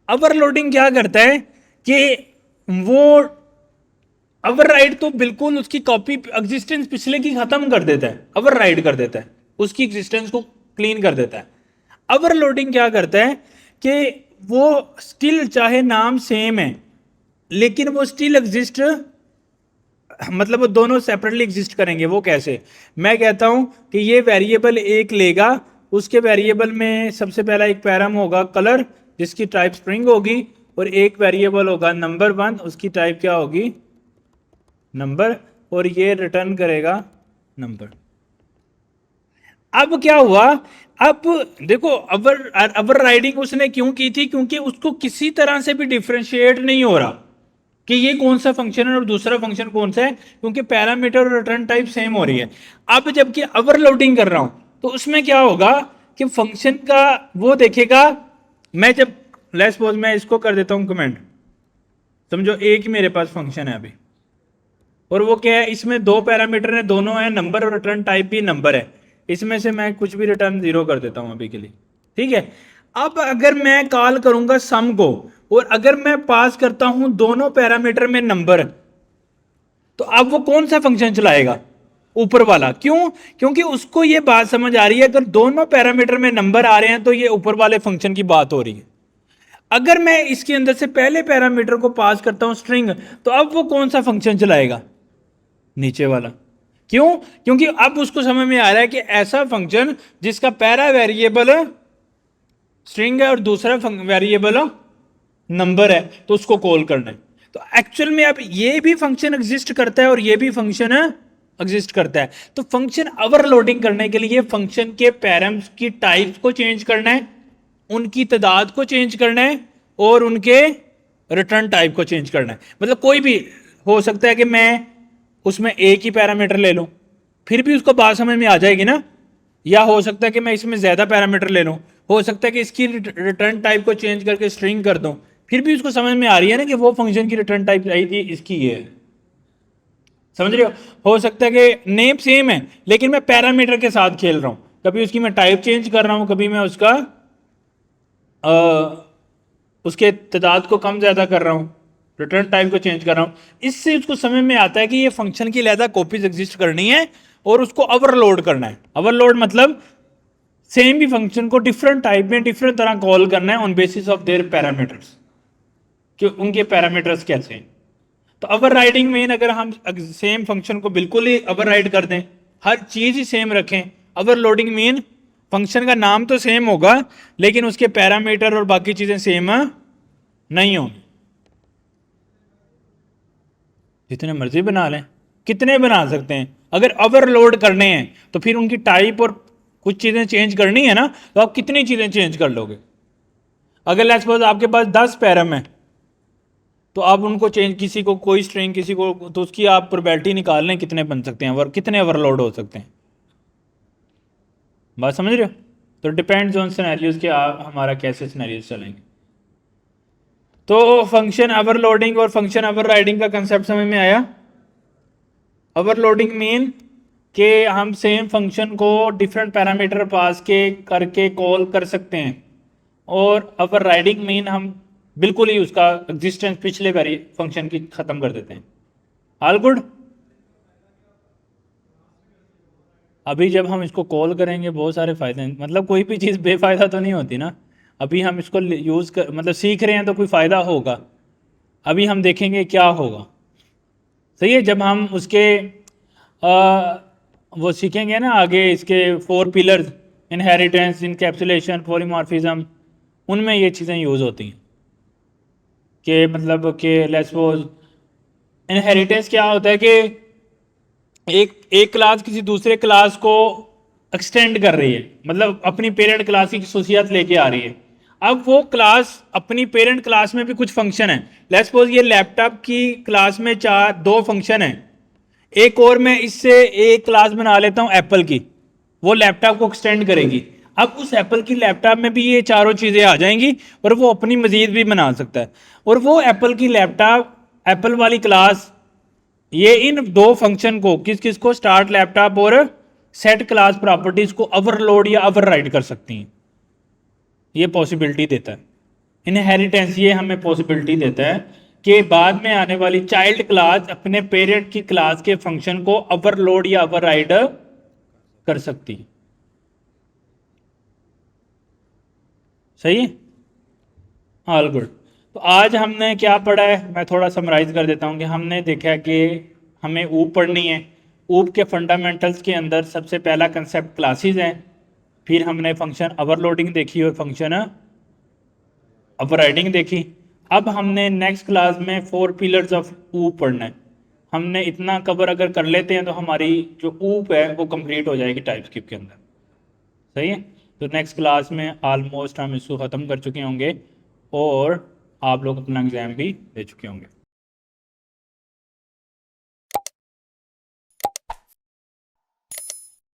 ओवरलोडिंग क्या करता है कि वो ओवरराइड तो बिल्कुल उसकी कॉपी एग्जिस्टेंस पिछले की खत्म कर देता है, ओवरराइड कर देता है, उसकी एग्जिस्टेंस को क्लीन कर देता है। ओवरलोडिंग क्या करता है कि वो स्टिल चाहे नाम सेम है लेकिन वो स्टिल एग्जिस्ट, मतलब वो दोनों सेपरेटली एग्जिस्ट करेंगे। वो कैसे? मैं कहता हूं कि ये वेरिएबल एक लेगा, उसके वेरिएबल में सबसे पहला एक पैराम होगा कलर, जिसकी टाइप स्ट्रिंग होगी, और एक वेरिएबल होगा नंबर 1, उसकी टाइप क्या होगी? नंबर, और ये रिटर्न करेगा नंबर। अब क्या हुआ? अब देखो, ओवरराइडिंग उसने क्यों की थी? क्योंकि उसको किसी तरह से भी डिफरेंशिएट नहीं हो रहा कि ये कौन सा फंक्शन है और दूसरा फंक्शन कौन सा है, क्योंकि पैरामीटर और रिटर्न टाइप सेम हो रही है। अब जबकि ओवरलोडिंग कर रहा हूं तो उसमें क्या होगा कि फंक्शन का वो देखेगा, मैं जब लेट्स सपोज मैं इसको कर देता हूं कमेंट, समझो एक ही मेरे पास फंक्शन है अभी, और वो क्या है, इसमें दो पैरामीटर है, दोनों है नंबर और रिटर्न टाइप भी नंबर है, इसमें से मैं कुछ भी रिटर्न 0 कर देता हूं अभी के लिए, ठीक है। अब अगर मैं कॉल करूंगा सम को, और अगर मैं पास करता हूं दोनों पैरामीटर में नंबर, तो अब वो कौन सा फंक्शन चलाएगा, ऊपर वाला। क्यों? क्योंकि उसको ये बात समझ आ रही है अगर दोनों पैरामीटर में नंबर आ रहे हैं तो ये ऊपर वाले फंक्शन की बात हो रही है। अगर मैं इसके अंदर से पहले पैरामीटर को पास करता हूं स्ट्रिंग, तो अब वो कौन सा फंक्शन चलाएगा, नीचे वाला। क्यों? क्योंकि अब उसको समझ में आ रहा है कि ऐसा फंक्शन जिसका पहला वेरिएबल स्ट्रिंग है और दूसरा वेरिएबल नंबर है, तो उसको कॉल करना है। तो एक्चुअल में अब ये भी फंक्शन एग्जिस्ट करता है और ये भी फंक्शन एग्जिस्ट करता है। तो फंक्शन ओवरलोडिंग करने के लिए फंक्शन के पैराम्स की टाइप्स को चेंज करना है, उनकी तादाद को चेंज करना है, और उनके रिटर्न टाइप को चेंज करना है। मतलब कोई भी हो सकता है कि मैं उसमें एक ही पैरामीटर ले लूं, फिर भी उसको बात समझ में आ जाएगी ना। या हो सकता है कि मैं इसमें ज्यादा पैरामीटर ले लूं, हो सकता है कि इसकी रिटर्न टाइप को चेंज करके स्ट्रिंग कर दूं, फिर भी उसको समझ में आ रही है ना कि वो फंक्शन की रिटर्न टाइप आई थी इसकी ये है। समझ रहे हो सकता है कि नेम सेम है लेकिन मैं पैरामीटर के साथ खेल रहा हूं, कभी उसकी मैं टाइप चेंज कर रहा हूं, कभी मैं उसका उसके तादाद को कम ज्यादा कर रहा हूं, रिटर्न टाइप को चेंज कर रहा हूं। इससे उसको समझ में आता है कि ये फंक्शन की लहदा कॉपीज एग्जिस्ट करनी है और उसको ओवरलोड करना है। ओवरलोड मतलब सेम भी फंक्शन को डिफरेंट टाइप में डिफरेंट तरह कॉल करना है on basis of their parameters, कि उनके पैरामीटर्स कैसे हैं। तो ओवरराइडिंग में अगर हम सेम फंक्शन को बिल्कुल ही ओवरराइड कर दें, हर चीज ही सेम रखें, ओवरलोडिंग मीन फंक्शन का नाम तो सेम होगा लेकिन उसके पैरामीटर और बाकी चीजें सेम नहीं होंगी। जितने मर्जी बना लें, कितने बना सकते हैं, अगर ओवरलोड करने हैं तो फिर उनकी टाइप और कुछ चीजें चेंज करनी है ना, तो आप कितनी चीजें चेंज कर लोगे। अगर लेट्स सपोज आपके पास 10 पैरम है तो आप उनको चेंज, किसी को कोई स्ट्रिंग किसी को, तो उसकी आप प्रोबेबिलिटी निकाल लें कितने बन सकते हैं, कितने ओवरलोड हो सकते हैं। बात समझ रहे हो? तो डिपेंड्स ऑन सिनेरियोज के हमारा कैसे सिनेरियोज चलेंगे। तो फंक्शन ओवरलोडिंग और फंक्शन ओवरराइडिंग का कंसेप्ट समझ में आया। ओवरलोडिंग मीन कि हम सेम फंक्शन को डिफरेंट पैरामीटर पास के करके कॉल कर सकते हैं, और ओवरराइडिंग मीन हम बिल्कुल ही उसका एग्जिस्टेंस पिछले फंक्शन की खत्म कर देते हैं। All good. अभी जब हम इसको कॉल करेंगे बहुत सारे फायदे हैं, मतलब कोई भी चीज़ बेफायदा तो नहीं होती ना। अभी हम इसको यूज़ कर मतलब सीख रहे हैं तो कोई फ़ायदा होगा, अभी हम देखेंगे क्या होगा। सही है, जब हम उसके वो सीखेंगे ना आगे, इसके 4 पिलर्स, इनहेरिटेंस, इनकैप्सुलेशन, पॉलीमॉर्फिज्म, उनमें ये चीज़ें यूज़ होती हैं। कि मतलब कि लेट्स सपोज इनहेरिटेंस क्या होता है कि एक क्लास किसी दूसरे क्लास को एक्सटेंड कर रही है, मतलब अपनी पेरेंट क्लास की खसूसियात लेके आ रही है। अब वो क्लास अपनी पेरेंट क्लास में भी कुछ फंक्शन है, लेट्स सपोज ये लैपटॉप की क्लास में 2 फंक्शन है, एक और मैं इससे एक क्लास बना लेता हूं एप्पल की, वो लैपटॉप को एक्सटेंड करेगी। अब उस एप्पल की लैपटॉप में भी ये चारों चीजें आ जाएंगी और वो अपनी मजीद भी बना सकता है। और वो एप्पल की लैपटॉप, एप्पल वाली क्लास, ये इन 2 फंक्शन को किस किस को, स्टार्ट लैपटॉप और सेट क्लास प्रॉपर्टीज को ओवरलोड या ओवरराइड कर सकती हैं। ये पॉसिबिलिटी देता है इनहेरिटेंस, ये हमें पॉसिबिलिटी देता है कि बाद में आने वाली चाइल्ड क्लास अपने पेरेंट की क्लास के फंक्शन को ओवरलोड या ओवरराइड कर सकती है। सही है, ऑल गुड। तो आज हमने क्या पढ़ा है, मैं थोड़ा समराइज कर देता हूं कि हमने देखा कि हमें ऊप पढ़नी है। ऊप के फंडामेंटल्स के अंदर सबसे पहला कंसेप्ट क्लासेस है, फिर हमने फंक्शन ओवरलोडिंग देखी और फंक्शन ओवरराइडिंग देखी। अब हमने नेक्स्ट क्लास में 4 पिलर्स ऑफ ऊप पढ़ना है। हमने इतना कवर अगर कर लेते हैं तो हमारी जो ऊप है वो कंप्लीट हो जाएगी टाइपस्क्रिप्ट के अंदर। सही है, तो नेक्स्ट क्लास में ऑलमोस्ट हम इसको ख़त्म कर चुके होंगे और आप लोग अपना एग्ज़ाम भी दे चुके होंगे।